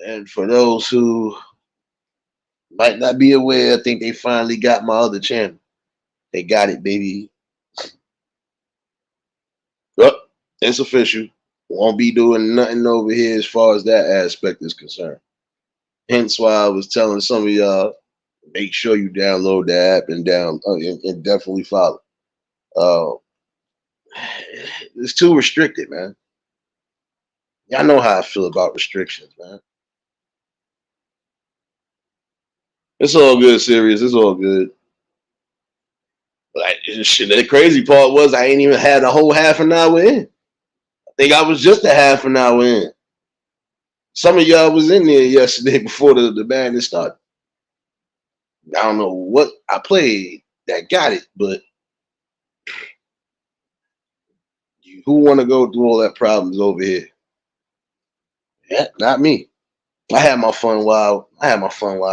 A: And for those who might not be aware, I think they finally got my other channel. They got it, baby. Oh, it's official. Won't be doing nothing over here as far as that aspect is concerned. Hence why I was telling some of y'all, make sure you download the app and definitely follow. Uh, it's too restricted, man. Y'all know how I feel about restrictions, man. It's all good, serious. It's all good. Like shit, the crazy part was I ain't even had a whole half an hour in. I think I was just a half an hour in. Some of y'all was in there yesterday before the madness started. I don't know what I played that got it, but who want to go through all that problems over here? Yeah, not me. I had my fun while I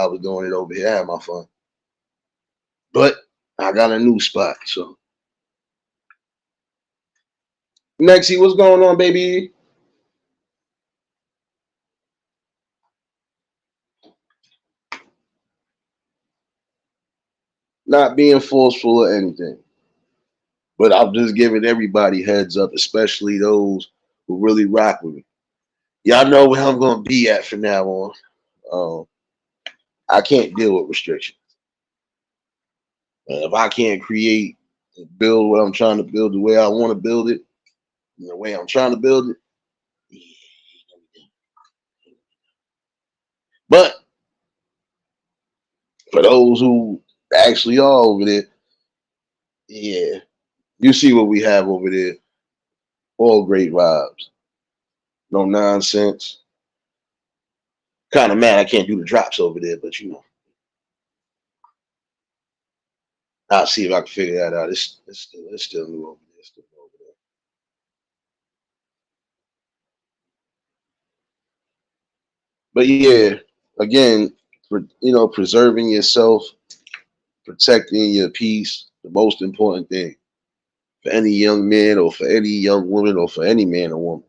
A: was doing it over here. I had my fun. But I got a new spot. So Nexie, what's going on, baby? Not being forceful or anything. But I'm just giving everybody heads up, especially those who really rock with me. Y'all know where I'm gonna be at from now on. Um, I can't deal with restrictions. If I can't create and build what I'm trying to build the way I want to build it, and the way I'm trying to build it, yeah. But for those who actually are over there, yeah, You see what we have over there. All great vibes. No nonsense. Kind of mad I can't do the drops over there, but you know, I'll see if I can figure that out. It's still new over there. It's still new over there. But yeah, again, preserving yourself, protecting your peace, the most important thing for any young man or for any young woman or for any man or woman.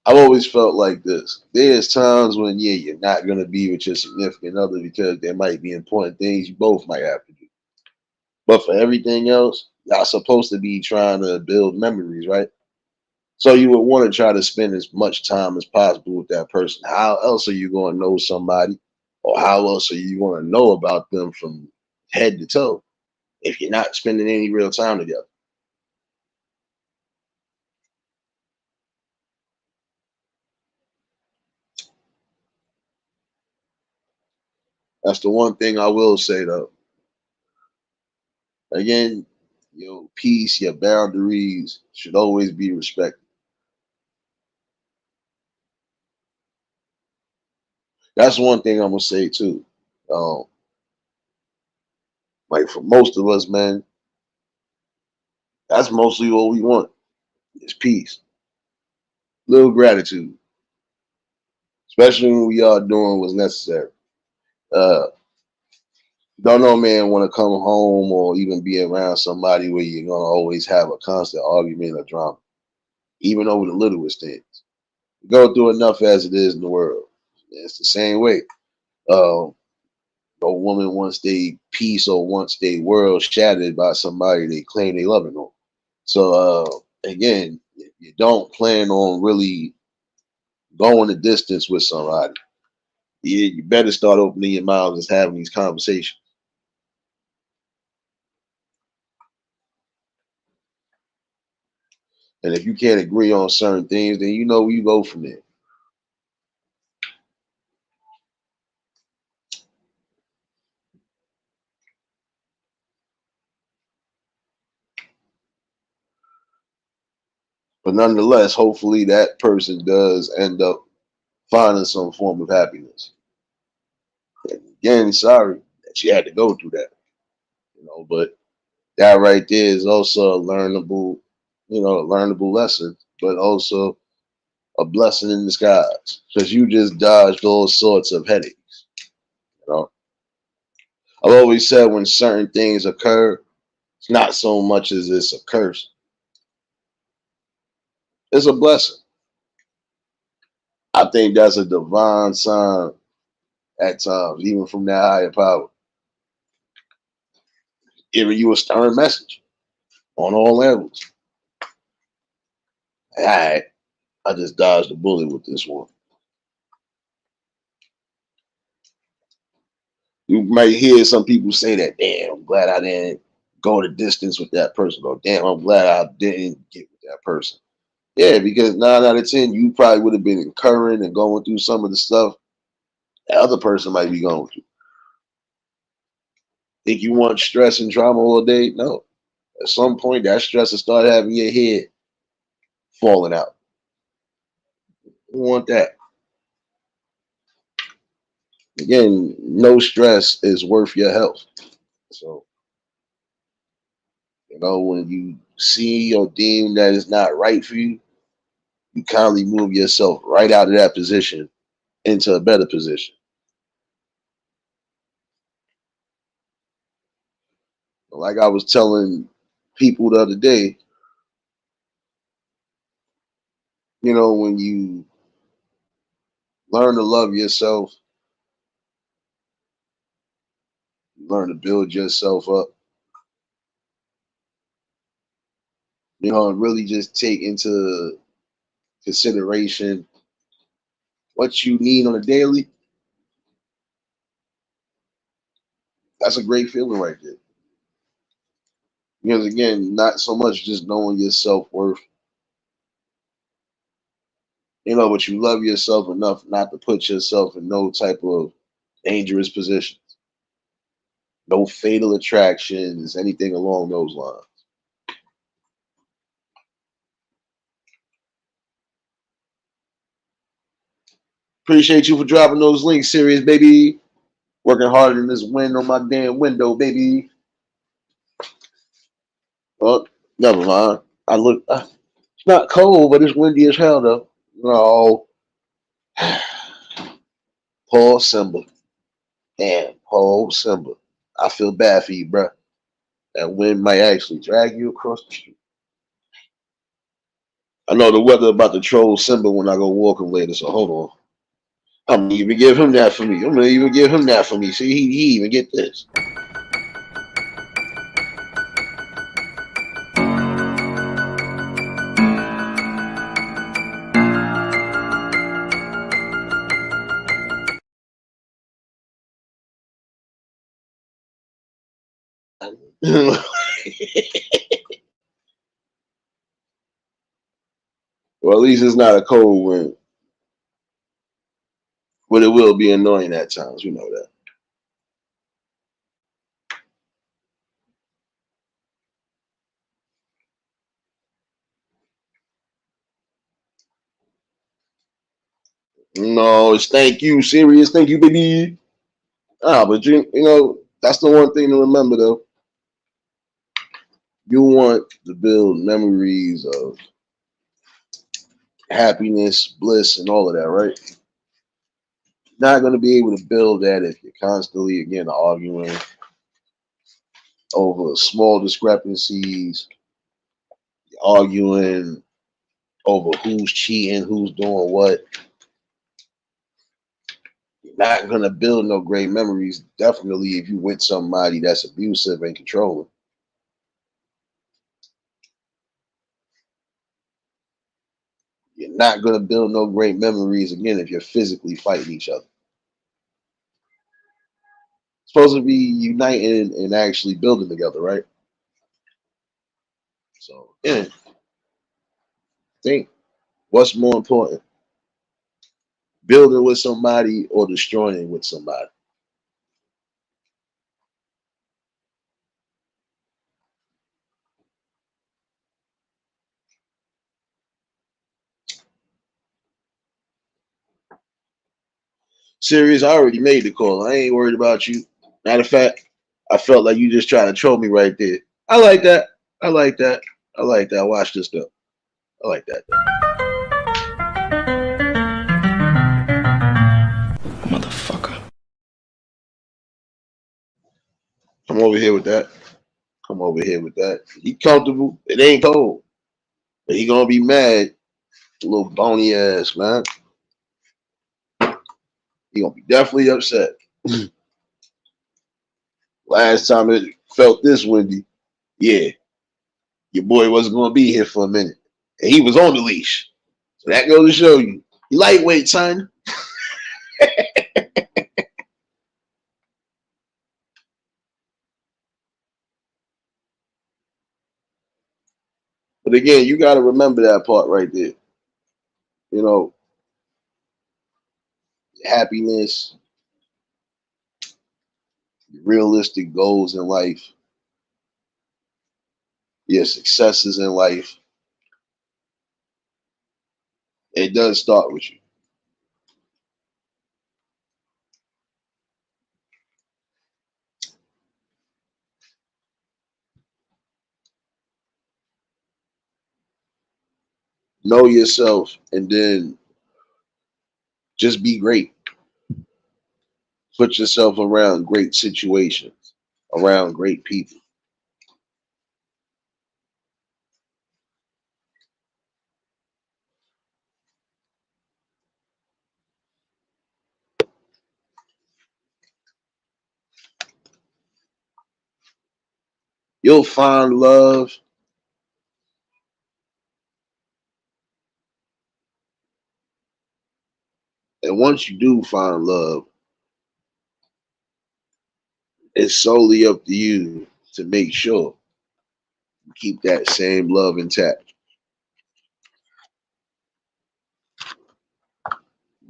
A: I've always felt like this. There's times when you're not gonna be with your significant other because there might be important things you both might have to do. But for everything else, y'all supposed to be trying to build memories, right? So you would want to try to spend as much time as possible with that person. How else are you going to know somebody, or how else are you going to know about them from head to toe if you're not spending any real time together? That's the one thing I will say though. Again, your peace, your boundaries should always be respected. That's one thing I'm gonna say too. Um, like for most of us, man, that's mostly what we want is peace, little gratitude, especially when we are doing what's necessary. Uh, don't no man want to come home or even be around somebody where you're gonna always have a constant argument or drama, even over the littlest things. We go through enough as it is in the world. It's the same way. Um, a woman wants their peace or wants their world shattered by somebody they claim they loving on. So again, if you don't plan on really going the distance with somebody, you better start opening your mouths and having these conversations. And if you can't agree on certain things, then you know you go from there. But nonetheless, hopefully that person does end up finding some form of happiness. And again, sorry that you had to go through that, but that right there is also a learnable lesson, but also a blessing in disguise because you just dodged all sorts of headaches. You know, I've always said when certain things occur, it's not so much as it's a curse; it's a blessing. I think that's a divine sign at times, even from that higher power, giving you a stern message on all levels. All right, I just dodged a bullet with this one. You might hear some people say that, damn, I'm glad I didn't go the distance with that person, or damn, I'm glad I didn't get with that person. Yeah, because 9 out of 10, you probably would have been incurring and going through some of the stuff the other person might be going through. Think you want stress and drama all day? No. At some point, that stress will start having your head falling out. You want that. Again, no stress is worth your health. So, when you see or deem that it's not right for you, you kindly move yourself right out of that position into a better position. Like I was telling people the other day, when you learn to love yourself, you learn to build yourself up, and really just take into consideration what you need on a daily, that's a great feeling right there. Because again, not so much just knowing your self worth, But you love yourself enough not to put yourself in no type of dangerous positions. No fatal attractions, anything along those lines. Appreciate you for dropping those links, serious baby. Working harder than this wind on my damn window, baby. Oh, never mind. It's not cold, but it's windy as hell, though. No. Paul Simba. Damn, Paul Simba. I feel bad for you, bruh. That wind might actually drag you across the street. I know the weather about to troll Simba when I go walking later, so hold on. I'm gonna even give him that for me. I'm gonna even give him that for me. See, he even get this. Well, at least it's not a cold wind, but it will be annoying at times. We know that. No, it's thank you, serious. Thank you, baby. But that's the one thing to remember though. You want to build memories of happiness, bliss, and all of that, right? Not going to be able to build that if you're constantly, again, arguing over small discrepancies, arguing over who's cheating, who's doing what. You're not going to build no great memories, definitely, if you with somebody that's abusive and controlling. You're not going to build no great memories, again, if you're physically fighting each other. Supposed to be united and actually building together, right? So, yeah, think what's more important, building with somebody or destroying with somebody? Serious, I already made the call. I ain't worried about you. Matter of fact, I felt like you just trying to troll me right there. I like that. I like that. I like that. Watch this though. I like that.
C: Motherfucker.
A: Come over here with that. Come over here with that. He comfortable. It ain't cold. But he gonna be mad. Little bony ass, man. He gonna be definitely upset. Last time it felt this windy, yeah, your boy wasn't gonna be here for a minute. And he was on the leash. So that goes to show you. You lightweight, son. But again, you gotta remember that part right there. You know, happiness, realistic goals in life, your successes in life. It does start with you. Know yourself and then just be great. Put yourself around great situations, around great people. You'll find love. And once you do find love, it's solely up to you to make sure you keep that same love intact.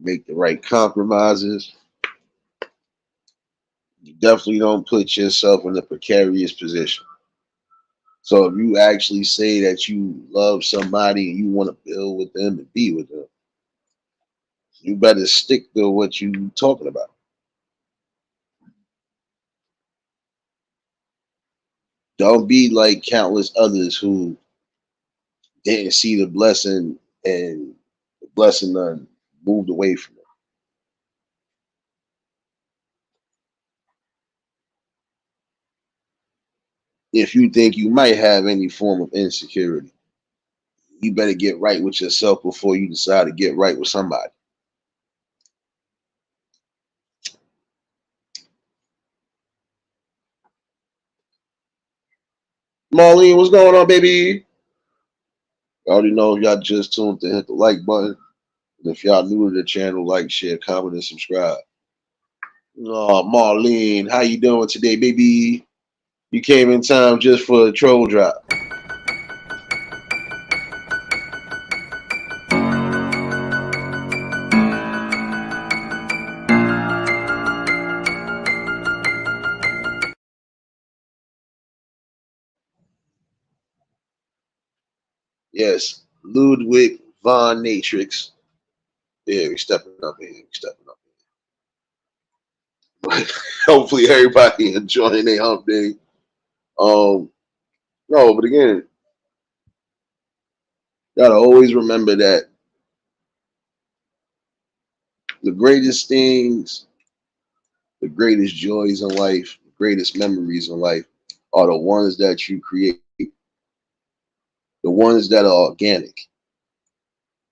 A: make the right compromises. You definitely don't put yourself in a precarious position. So if you actually say that you love somebody and you want to build with them and be with them, you better stick to what you talking about. Don't be like countless others who didn't see the blessing and the blessing done moved away from them. If you think you might have any form of insecurity, you better get right with yourself before you decide to get right with somebody. Marlene, what's going on, baby? I already know if y'all just tuned to hit the like button. And if y'all new to the channel, like, share, comment, and subscribe. Oh, Marlene, how you doing today, baby? You came in time just for a troll drop. Yes, Ludwig von Natrix. Yeah, we stepping up here. We stepping up here. Hopefully everybody enjoying their hump day. No, but again, gotta always remember that the greatest things, the greatest joys in life, the greatest memories in life are the ones that you create, the ones that are organic.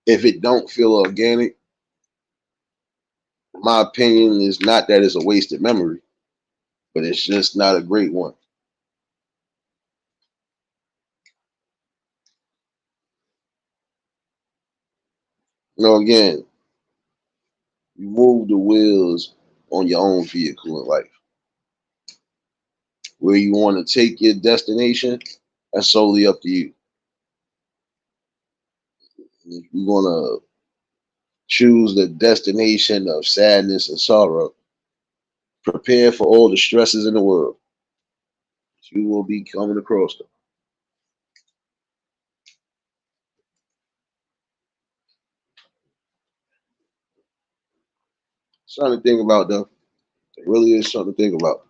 A: If it don't feel organic, my opinion is not that it's a wasted memory, but it's just not a great one. Again, you move the wheels on your own vehicle in life. Where you want to take your destination, that's solely up to you. If you want to choose the destination of sadness and sorrow, prepare for all the stresses in the world. You will be coming across them. Something to think about, though. It really is something to think about.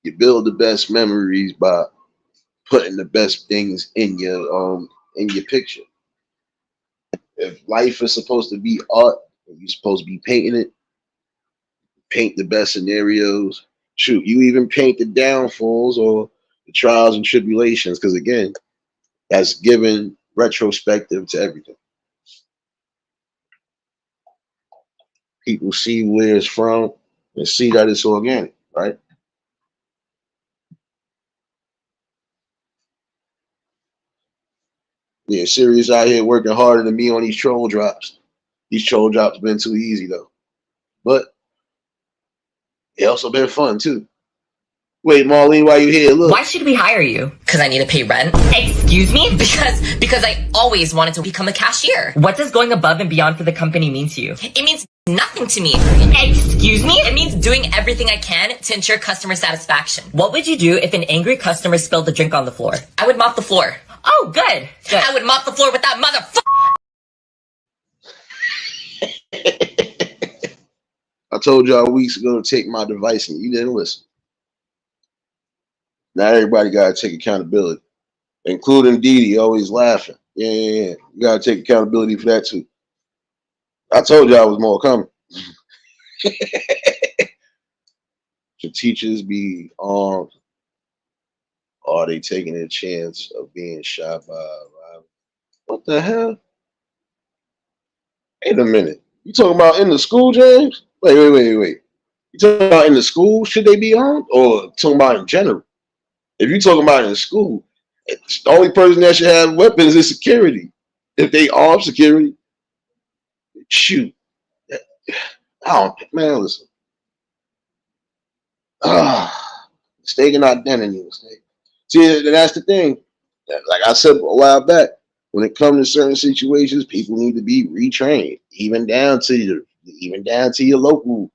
A: You build the best memories by putting the best things in your picture. If life is supposed to be art, and you're supposed to be painting it, paint the best scenarios. Shoot, you even paint the downfalls or the trials and tribulations, because again, that's giving retrospective to everything. People see where it's from and see that it's organic, right? Yeah, Sirius out here working harder than me on these troll drops. These troll drops been too easy though, but it also been fun too. Wait, Marlene, why you here? Look.
D: Why should we hire you?
E: Because I need to pay rent.
D: Excuse me?
E: Because I always wanted to become a cashier.
D: What does going above and beyond for the company mean to you?
E: It means nothing to me.
D: Excuse me?
E: It means doing everything I can to ensure customer satisfaction.
D: What would you do if an angry customer spilled the drink on the floor?
E: I would mop the floor.
D: Oh, good.
E: I would mop the floor with that motherfucker.
A: I told y'all weeks ago to take my advice and you didn't listen. Now everybody got to take accountability, including Didi, always laughing. Yeah. You got to take accountability for that too. I told y'all was more coming. Should teachers be armed? Or are they taking a chance of being shot by a rival? What the hell? Wait a minute. You talking about in the school, James? Wait. You talking about in the school? Should they be armed? Or talking about in general? If you talking about in school, the only person that should have weapons is security. If they arm security, shoot. Man, listen. Mistaken identity mistake. See, that's the thing. Like I said a while back, when it comes to certain situations, people need to be retrained, even down to your local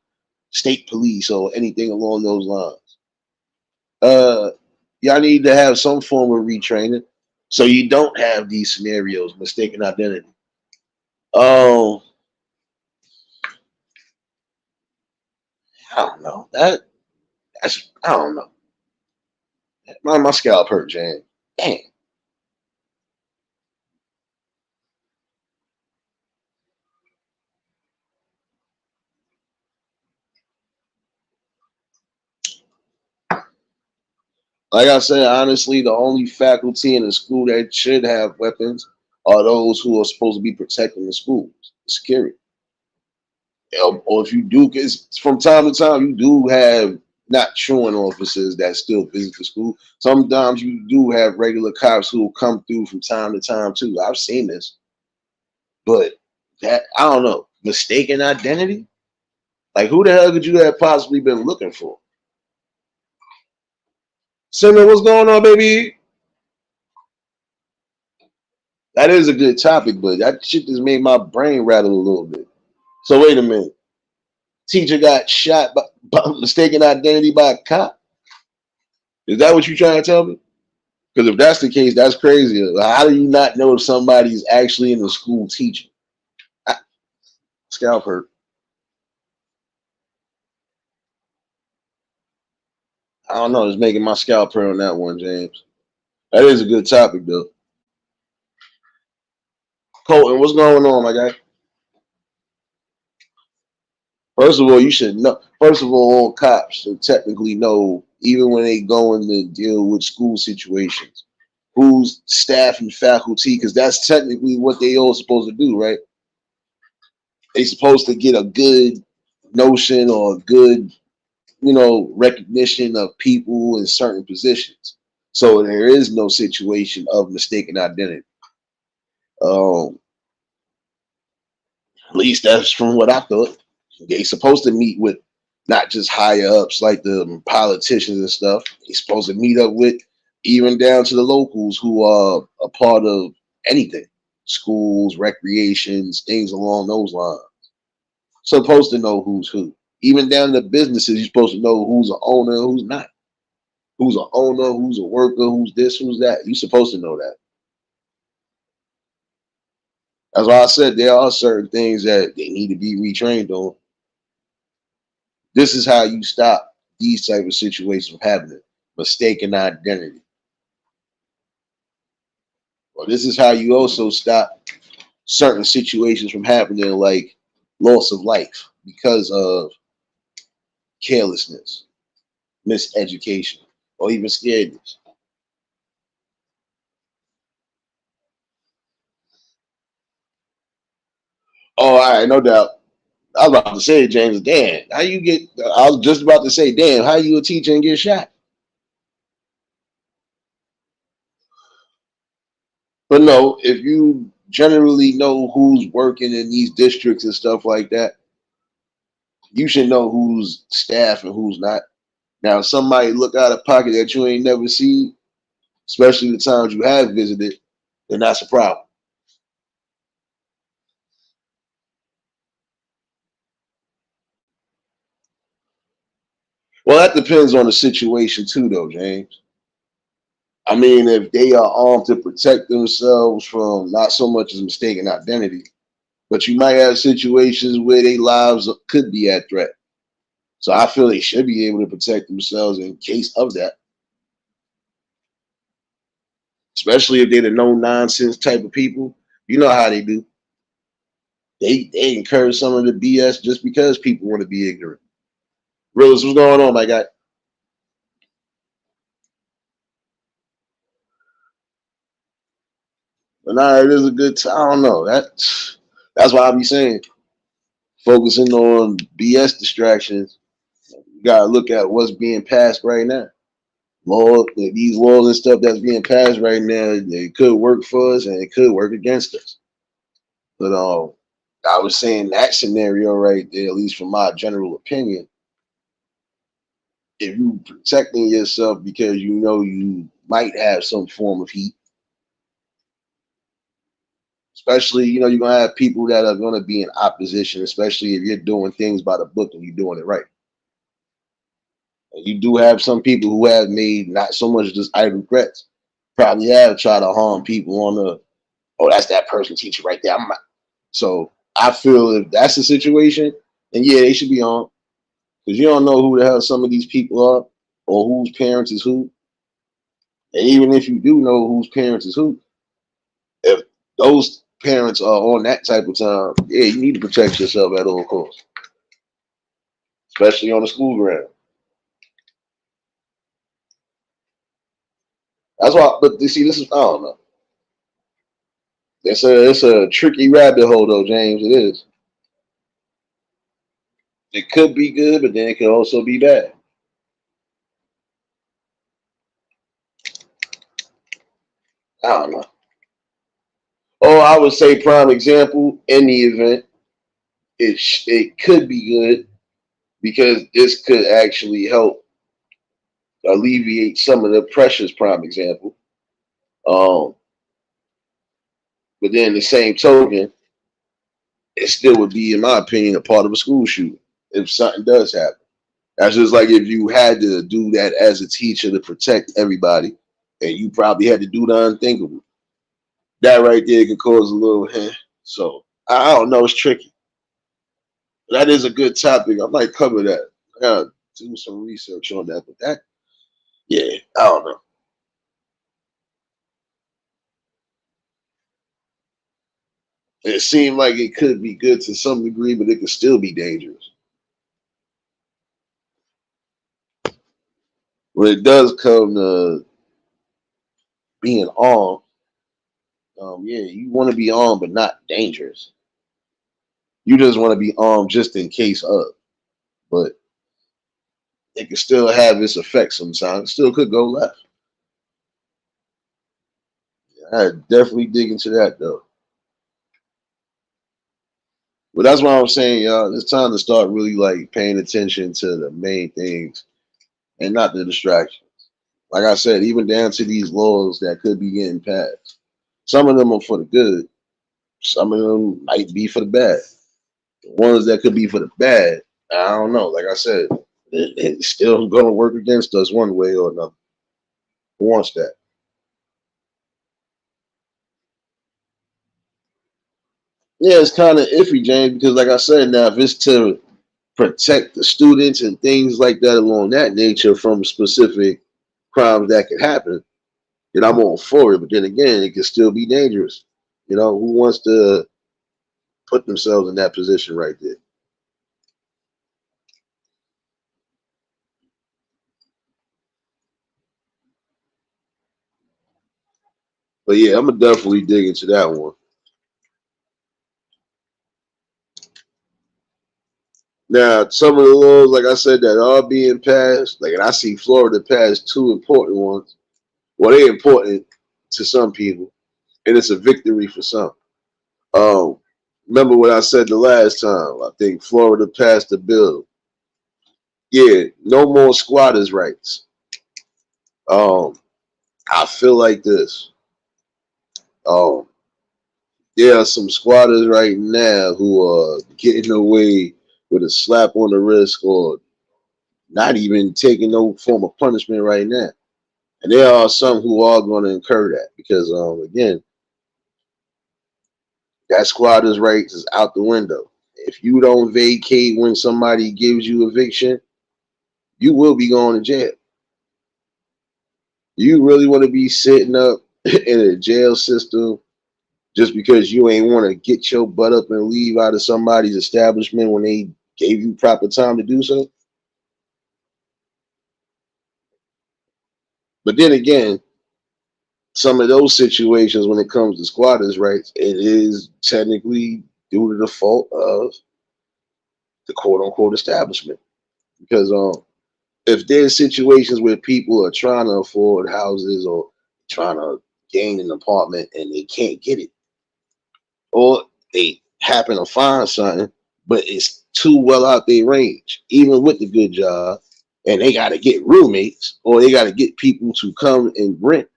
A: state police or anything along those lines. Uh, y'all need to have some form of retraining so you don't have these scenarios, mistaken identity. Oh, I don't know. That's I don't know. My scalp hurt, Jan. Damn. Like I said, honestly, the only faculty in the school that should have weapons are those who are supposed to be protecting the schools, security. Or if you do, because from time to time you do have not truant officers that still visit the school. Sometimes you do have regular cops who will come through from time to time too. I've seen this, but that I don't know, mistaken identity. Like who the hell could you have possibly been looking for? Simon, what's going on, baby? That is a good topic, but that shit just made my brain rattle a little bit. So wait a minute. Teacher got shot by mistaken identity by a cop. Is that what you're trying to tell me? Because if that's the case, that's crazy. How do you not know if somebody's actually in the school teaching? I, scalp hurt. I don't know. It's making my scalp hurt on that one, James. That is a good topic, though. Colton, what's going on, my guy? First of all, you should know. First of all cops should technically know, even when they go in to deal with school situations, who's staff and faculty, because that's technically what they all supposed to do, right? They supposed to get a good notion or a good, recognition of people in certain positions. So there is no situation of mistaken identity. Um, at least that's from what I thought. They supposed to meet with not just higher ups like the politicians and stuff. They supposed to meet up with even down to the locals who are a part of anything, schools, recreations, things along those lines. Supposed to know who's who. Even down to businesses, you're supposed to know who's an owner and who's not. Who's an owner, who's a worker, who's this, who's that. You're supposed to know that. That's why I said there are certain things that they need to be retrained on. This is how you stop these type of situations from happening. Mistaken identity. Well, this is how you also stop certain situations from happening, like loss of life because of carelessness, miseducation, or even scaredness. Oh, all right, no doubt. I was about to say, James, damn, how you get? I was just about to say, damn, how you a teacher and get shot? But no, if you generally know who's working in these districts and stuff like that, you should know who's staff and who's not. Now, if somebody look out of pocket that you ain't never seen, especially the times you have visited, then that's a problem. Well, that depends on the situation too, though, James. I mean, if they are armed to protect themselves from not so much as mistaken identity, but you might have situations where their lives could be at threat. So I feel they should be able to protect themselves in case of that, especially if they're the no nonsense type of people. You know how they do. They encourage some of the BS just because people want to be ignorant. Realist, what's going on, my guy? But nah, it is a good time. I don't know. That's why I be saying focusing on BS distractions. You gotta look at what's being passed right now. These laws and stuff that's being passed right now, it could work for us and it could work against us. But I was saying that scenario right there, at least from my general opinion, if you protecting yourself because you know you might have some form of heat, Especially, you know, you're gonna have people that are gonna be in opposition, especially if you're doing things by the book and you're doing it right. And you do have some people who have made not so much just idle threats, probably have tried to harm people on the, oh, that's that person teacher right there. So I feel if that's the situation, then yeah, they should be on. Because you don't know who the hell some of these people are or whose parents is who. And even if you do know whose parents is who, if those parents are on that type of time, yeah, you need to protect yourself at all costs, especially on the school ground. That's why, but you see, this is, I don't know. It's a tricky rabbit hole though, James. It is. It could be good, but then it could also be bad. I don't know. Or I would say prime example in the event it could be good because this could actually help alleviate some of the pressures. Prime example. Um, but then the same token, it still would be, in my opinion, a part of a school shooting if something does happen. That's just like if you had to do that as a teacher to protect everybody, and you probably had to do the unthinkable. That right there could cause a little. So I don't know. It's tricky. That is a good topic. I might cover that. I gotta do some research on that. But that, yeah, I don't know. It seemed like it could be good to some degree, but it could still be dangerous. When it does come to being armed, yeah, you want to be armed, but not dangerous. You just want to be armed just in case of. But it can still have its effects sometimes. It still could go left. I definitely dig into that though. But that's why I'm saying, y'all, it's time to start really like paying attention to the main things and not the distractions. Like I said, even down to these laws that could be getting passed. Some of them are for the good. Some of them might be for the bad. The ones that could be for the bad, I don't know. Like I said, it's still going to work against us one way or another. Who wants that? Yeah, it's kind of iffy, James, because like I said, now if it's to protect the students and things like that along that nature from specific crimes that could happen, then I'm all for it. But then again, it can still be dangerous. You know, who wants to put themselves in that position right there? But yeah, I'm gonna definitely dig into that one. Now, some of the laws, like I said, that are being passed, like, and I see Florida pass two important ones. Well, they're important to some people, and it's a victory for some. Um, Remember what I said the last time? I think Florida passed a bill. Yeah, no more squatters' rights. Um, I feel like this. Um, there are some squatters right now who are getting away with a slap on the wrist or not even taking no form of punishment right now. And there are some who are going to incur that because, again, that squatters' rights is out the window. If you don't vacate when somebody gives you eviction, you will be going to jail. You really want to be sitting up in a jail system just because you ain't want to get your butt up and leave out of somebody's establishment when they gave you proper time to do so? But then again, some of those situations when it comes to squatters' rights, it is technically due to the fault of the quote unquote establishment. Because if there's situations where people are trying to afford houses or trying to gain an apartment and they can't get it, or they happen to find something, but it's too well out their range, even with the good job, and they got to get roommates or they got to get people to come and rent,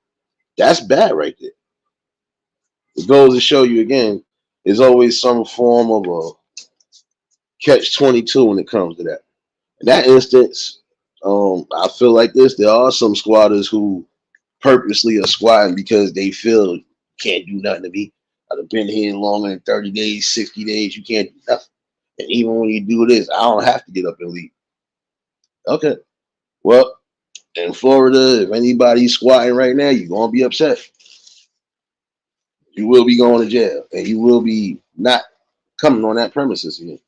A: that's bad right there. It goes to show you again, there's always some form of a catch-22 when it comes to that. In that instance, I feel like this. There are some squatters who purposely are squatting because they feel can't do nothing to me. I've been here longer than 30 days, 60 days. You can't do nothing. And even when you do this, I don't have to get up and leave. Okay. Well, in Florida, if anybody's squatting right now, you're gonna be upset. You will be going to jail, and you will be not coming on that premises again.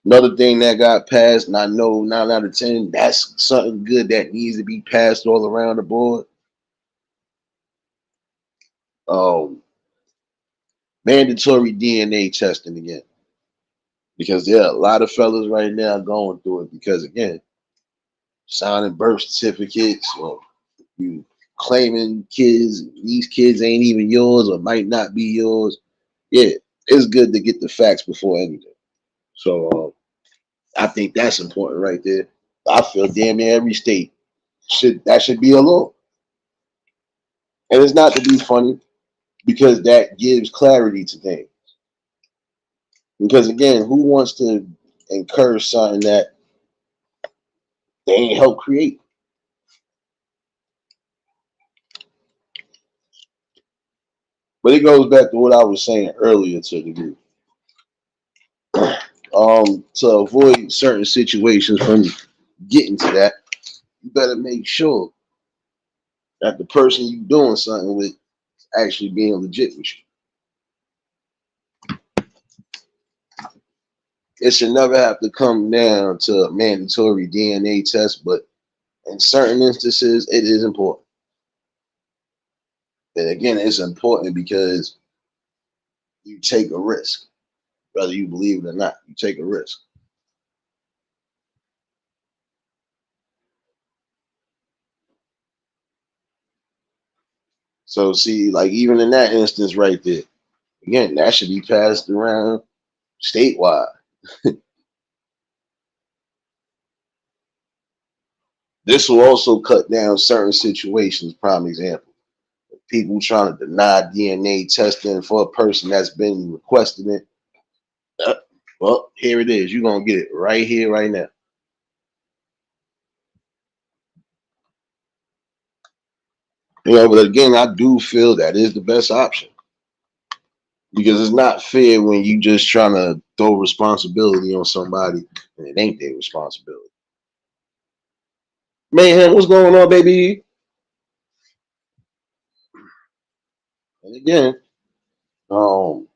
A: Another thing that got passed, and I know 9 out of 10, that's something good that needs to be passed all around the board. Um, Mandatory DNA testing again, because there are a lot of fellas right now going through it because again, signing birth certificates or you claiming kids, these kids ain't even yours or might not be yours. Yeah, it's good to get the facts before anything. So I think that's important right there. I feel damn near every state should be a law. And it's not to be funny because that gives clarity to things. Because again, who wants to encourage something that they ain't help create? But it goes back to what I was saying earlier to the group. To avoid certain situations from getting to that, you better make sure that the person you doing something with actually being legit with you. It should never have to come down to a mandatory DNA test, but in certain instances, it is important. And again, it's important because you take a risk, whether you believe it or not. You take a risk. So, see, like even in that instance right there, again, that should be passed around statewide. This will also cut down certain situations. Prime example: people trying to deny DNA testing for a person that's been requesting it. Uh, well, here it is. You're gonna get it right here, right now. But again, I do feel that is the best option because it's not fair when you just trying to throw responsibility on somebody and it ain't their responsibility. Man, what's going on, baby? And again, um,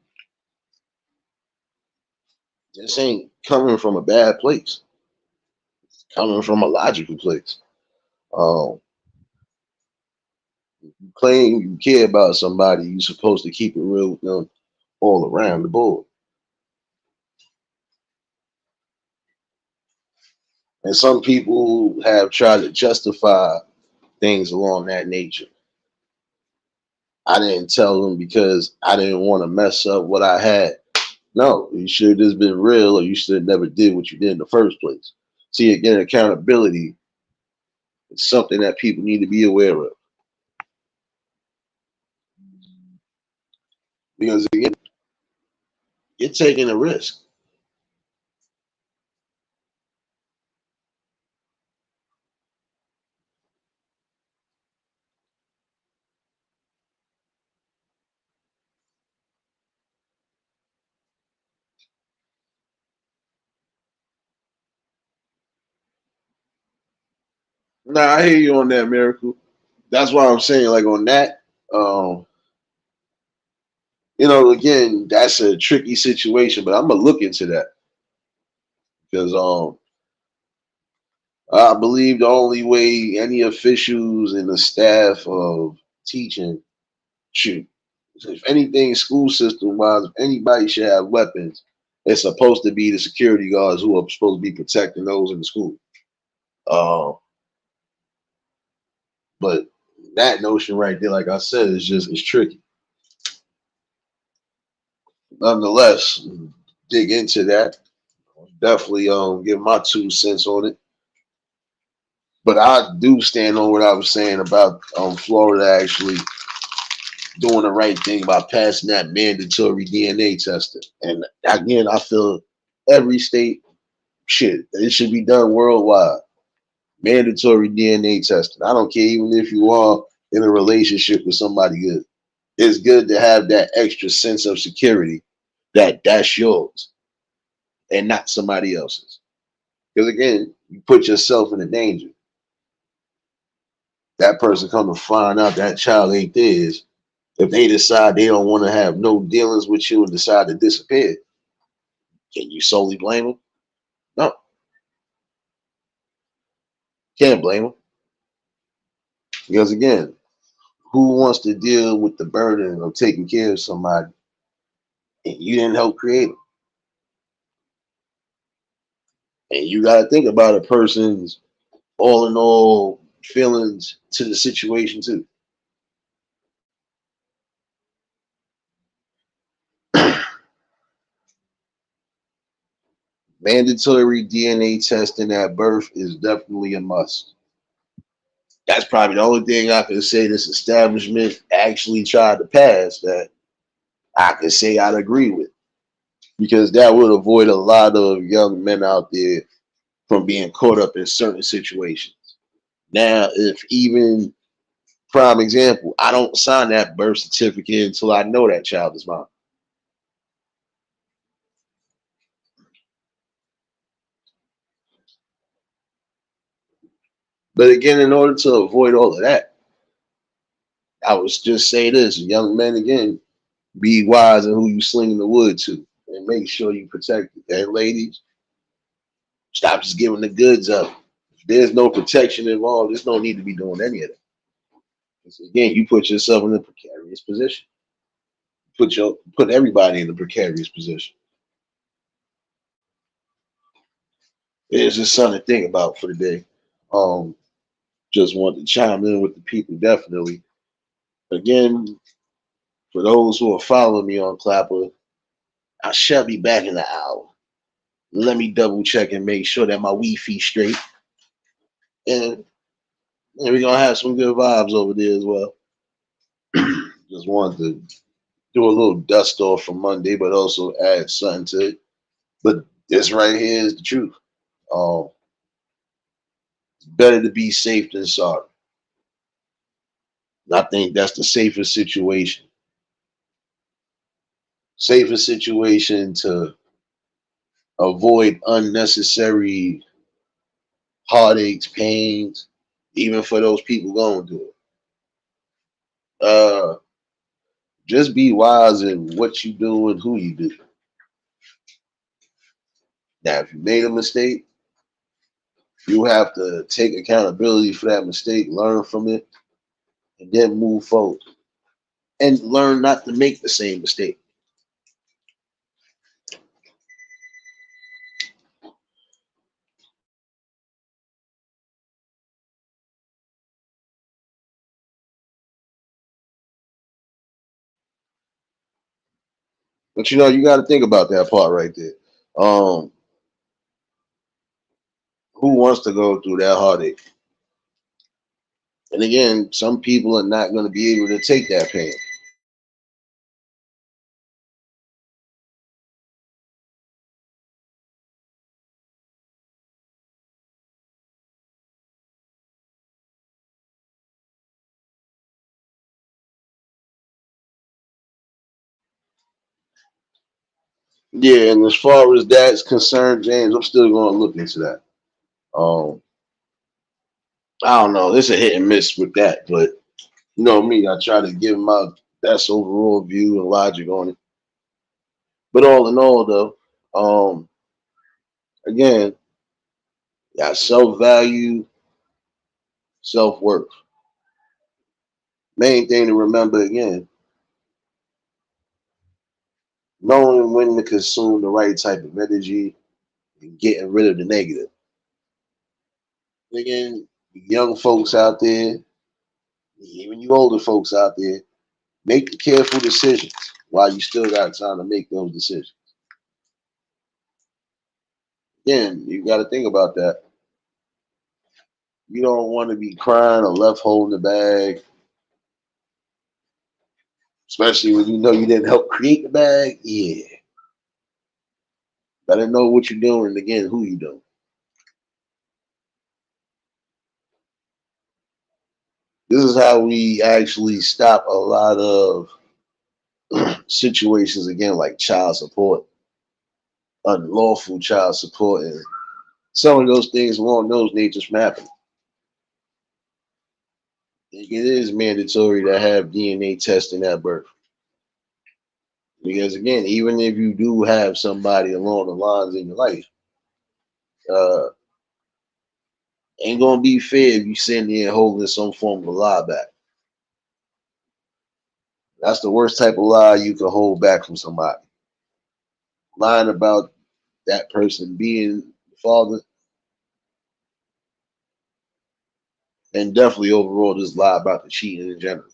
A: this ain't coming from a bad place. It's coming from a logical place. Um, you claim you care about somebody, you're supposed to keep it real with them all around the board. And some people have tried to justify things along that nature. I didn't tell them because I didn't want to mess up what I had. No, you should have just been real, or you should have never did what you did in the first place. See, again, accountability is something that people need to be aware of. Because again, you're taking a risk. Nah, I hear you on that, Miracle. That's why I'm saying, like on that, um, again, that's a tricky situation, but I'm gonna look into that because I believe the only way any officials and the staff of teaching should, if anything, school system wise, if anybody should have weapons, it's supposed to be the security guards who are supposed to be protecting those in the school. Uh, but that notion right there, like I said, is just it's tricky. Nonetheless, dig into that. Definitely give my 2 cents on it. But I do stand on what I was saying about Florida actually doing the right thing by passing that mandatory DNA testing. And again, I feel every state it should be done worldwide. Mandatory DNA testing. I don't care even if you are in a relationship with somebody good. It's good to have that extra sense of security that that's yours and not somebody else's. Because again, you put yourself in a danger. That person come to find out that child ain't theirs. If they decide they don't want to have no dealings with you and decide to disappear, can you solely blame them? No, can't blame them. Because again, who wants to deal with the burden of taking care of somebody and you didn't help create them? And you got to think about a person's all in all feelings to the situation too. Mandatory DNA testing at birth is definitely a must. That's probably the only thing I can say this establishment actually tried to pass that I could say I'd agree with, because that would avoid a lot of young men out there from being caught up in certain situations. Now, if even prime example, I don't sign that birth certificate until I know that child is mine. But again, in order to avoid all of that, I would just say this: young men, again, be wise in who you slinging the wood to, and make sure you protect it. And ladies, stop just giving the goods up. If there's no protection involved, there's no need to be doing any of that. Because again, you put yourself in a precarious position. Put everybody in a precarious position. It's just something to think about for the day. Um, just want to chime in with the people definitely. Again, for those who are following me on Clapper, I shall be back in an hour. Let me double check and make sure that my Wi-Fi straight. And we're gonna have some good vibes over there as well. Just wanted to do a little dust off from Monday, but also add something to it. But this right here is the truth. Um, it's better to be safe than sorry. And I think that's the safest situation. Safest situation to avoid unnecessary heartaches, pains, even for those people going through it. Just be wise in what you do and who you do. Now, if you made a mistake, you have to take accountability for that mistake, learn from it, and then move forward. And learn not to make the same mistake. But you got to think about that part right there. Um, who wants to go through that heartache? And again, some people are not going to be able to take that pain. Yeah, and as far as that's concerned, James, I'm still going to look into that. Um, I don't know. It's a hit and miss with that, but you know me, I try to give my best overall view and logic on it. But all in all, though, again, got self value, self worth. Main thing to remember again, knowing when to consume the right type of energy and getting rid of the negative. Again, young folks out there, even you older folks out there, make the careful decisions while you still got time to make those decisions. Again, you got to think about that. You don't want to be crying or left holding the bag, especially when you know you didn't help create the bag. Yeah, better know what you're doing and again who you doing. This is how we actually stop a lot of situations again, like child support, unlawful child support, and some of those things along those natures from happening. It is mandatory to have DNA testing at birth. Because again, even if you do have somebody along the lines in your life, uh, ain't gonna be fair if you sitting there holding some form of a lie back. That's the worst type of lie you can hold back from somebody. Lying about that person being the father, and definitely overall just lie about the cheating in general.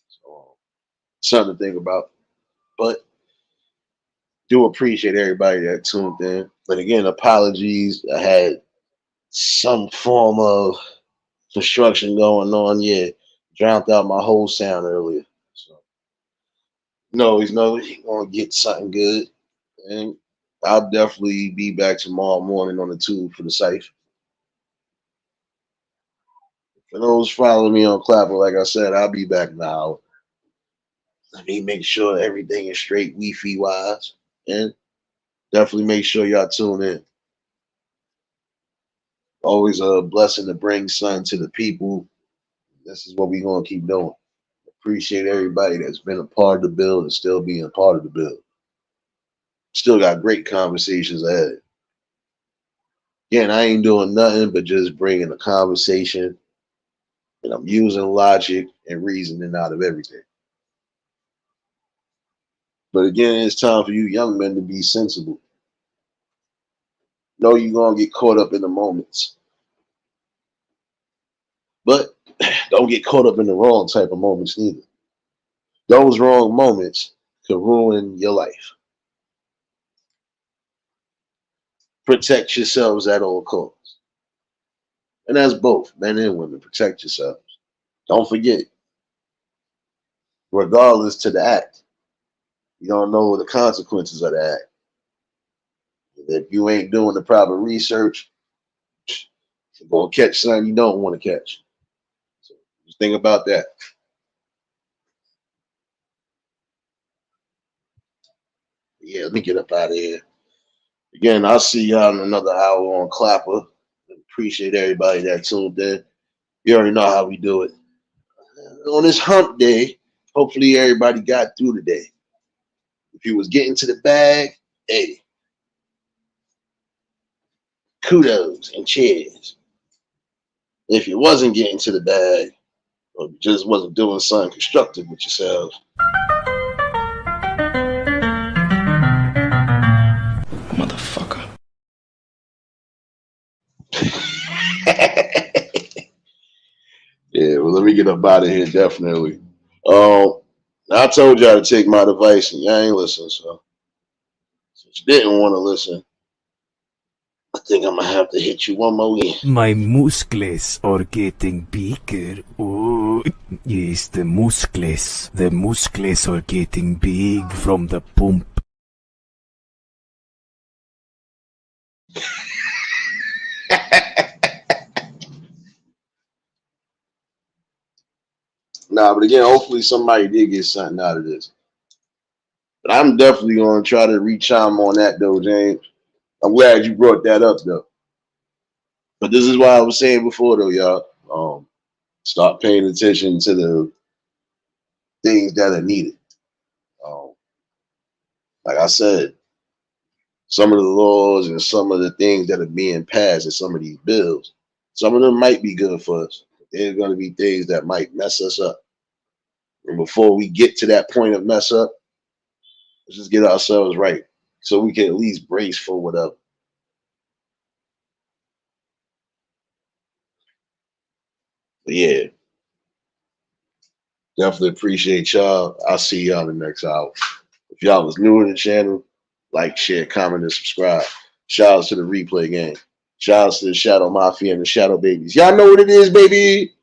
A: So something to think about. But do appreciate everybody that tuned in. But again, apologies. I had some form of construction going on. Yeah, drowned out my whole sound earlier. So no, he's gonna get something good, and I'll definitely be back tomorrow morning on the tube for the cypher. For those following me on Clapper, like I said, I'll be back now. Let me make sure everything is straight Wi-Fi wise, and definitely make sure y'all tune in. Always a blessing to bring sun to the people. This is what we're gonna keep doing. Appreciate everybody that's been a part of the build and still being a part of the build. Still got great conversations ahead. Again, I ain't doing nothing but just bringing a conversation, and I'm using logic and reasoning out of everything. But again, it's time for you young men to be sensible. Know you're gonna get caught up in the moments, but don't get caught up in the wrong type of moments neither. Those wrong moments could ruin your life. Protect yourselves at all costs. And that's both men and women. Protect yourselves. Don't forget, regardless to the act, you don't know the consequences of the act. If you ain't doing the proper research, you're going to catch something you don't want to catch. So just think about that. Yeah, let me get up out of here. Again, I'll see y'all in another hour on Clapper. Appreciate everybody that tuned in. You already know how we do it. On this hump day, hopefully everybody got through the day. If you was getting to the bag, hey, kudos and cheers. If you wasn't getting to the bag, or just wasn't doing something constructive with yourselves,
C: Motherfucker.
A: yeah, well, let me get up out of here, definitely. I told y'all to take my advice, and y'all ain't listen, so since you didn't want to listen, I think I'm going to have to hit you one more again.
B: My muscles are getting bigger. Oh, yes, the muscles. The muscles are getting big from the pump.
A: Nah, but again, hopefully somebody did get something out of this. But I'm definitely going to try to re-chime on that, though, James. I'm glad you brought that up, though. But this is why I was saying before, though, y'all. Start paying attention to the things that are needed. Um, like I said, some of the laws and some of the things that are being passed in some of these bills, some of them might be good for us. There's going to be things that might mess us up. And before we get to that point of mess up, let's just get ourselves right so we can at least brace for whatever. But yeah, definitely appreciate y'all. I'll see y'all in the next hour. If y'all was new to the channel, like, share, comment, and subscribe. Shout out to the replay game. Shout out to the Shadow Mafia and the Shadow Babies. Y'all know what it is, baby.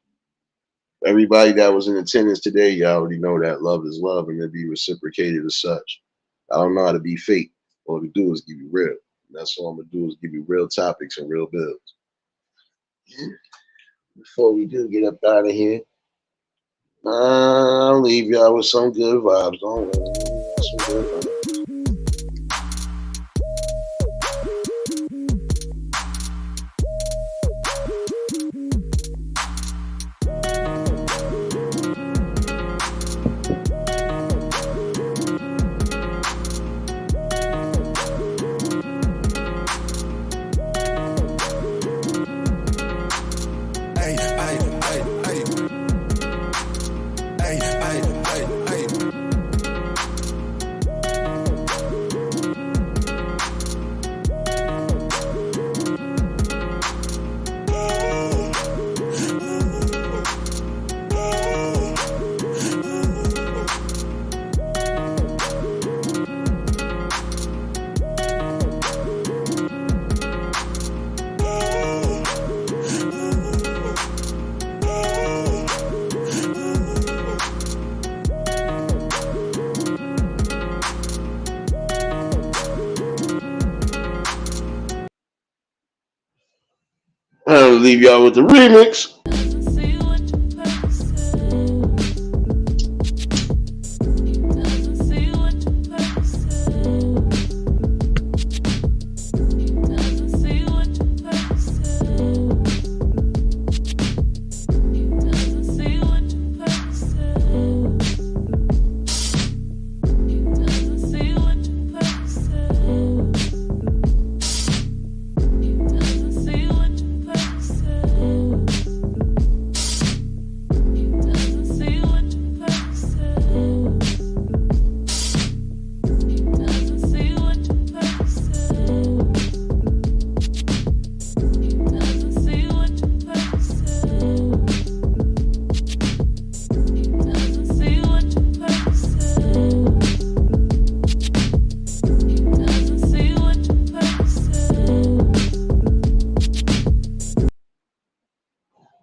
A: Everybody that was in attendance today, y'all already know that love is love and to be reciprocated as such. I don't know how to be fake. All to do is give you real. And that's all I'm going to do is give you real topics and real bills. Before we do get up out of here, I'll leave y'all with some good vibes. Don't worry. Some good vibes. I'll leave y'all with the remix.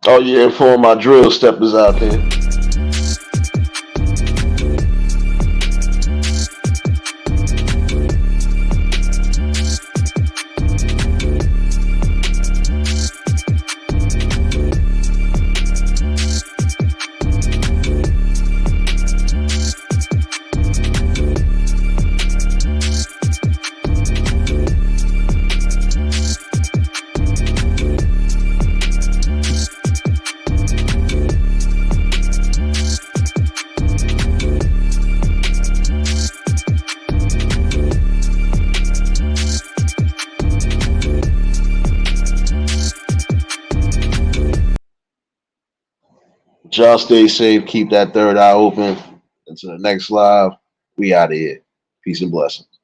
A: Oh yeah, for all my drill steppers out there. Y'all stay safe. Keep that third eye open. Until the next live, we out of here. Peace and blessings.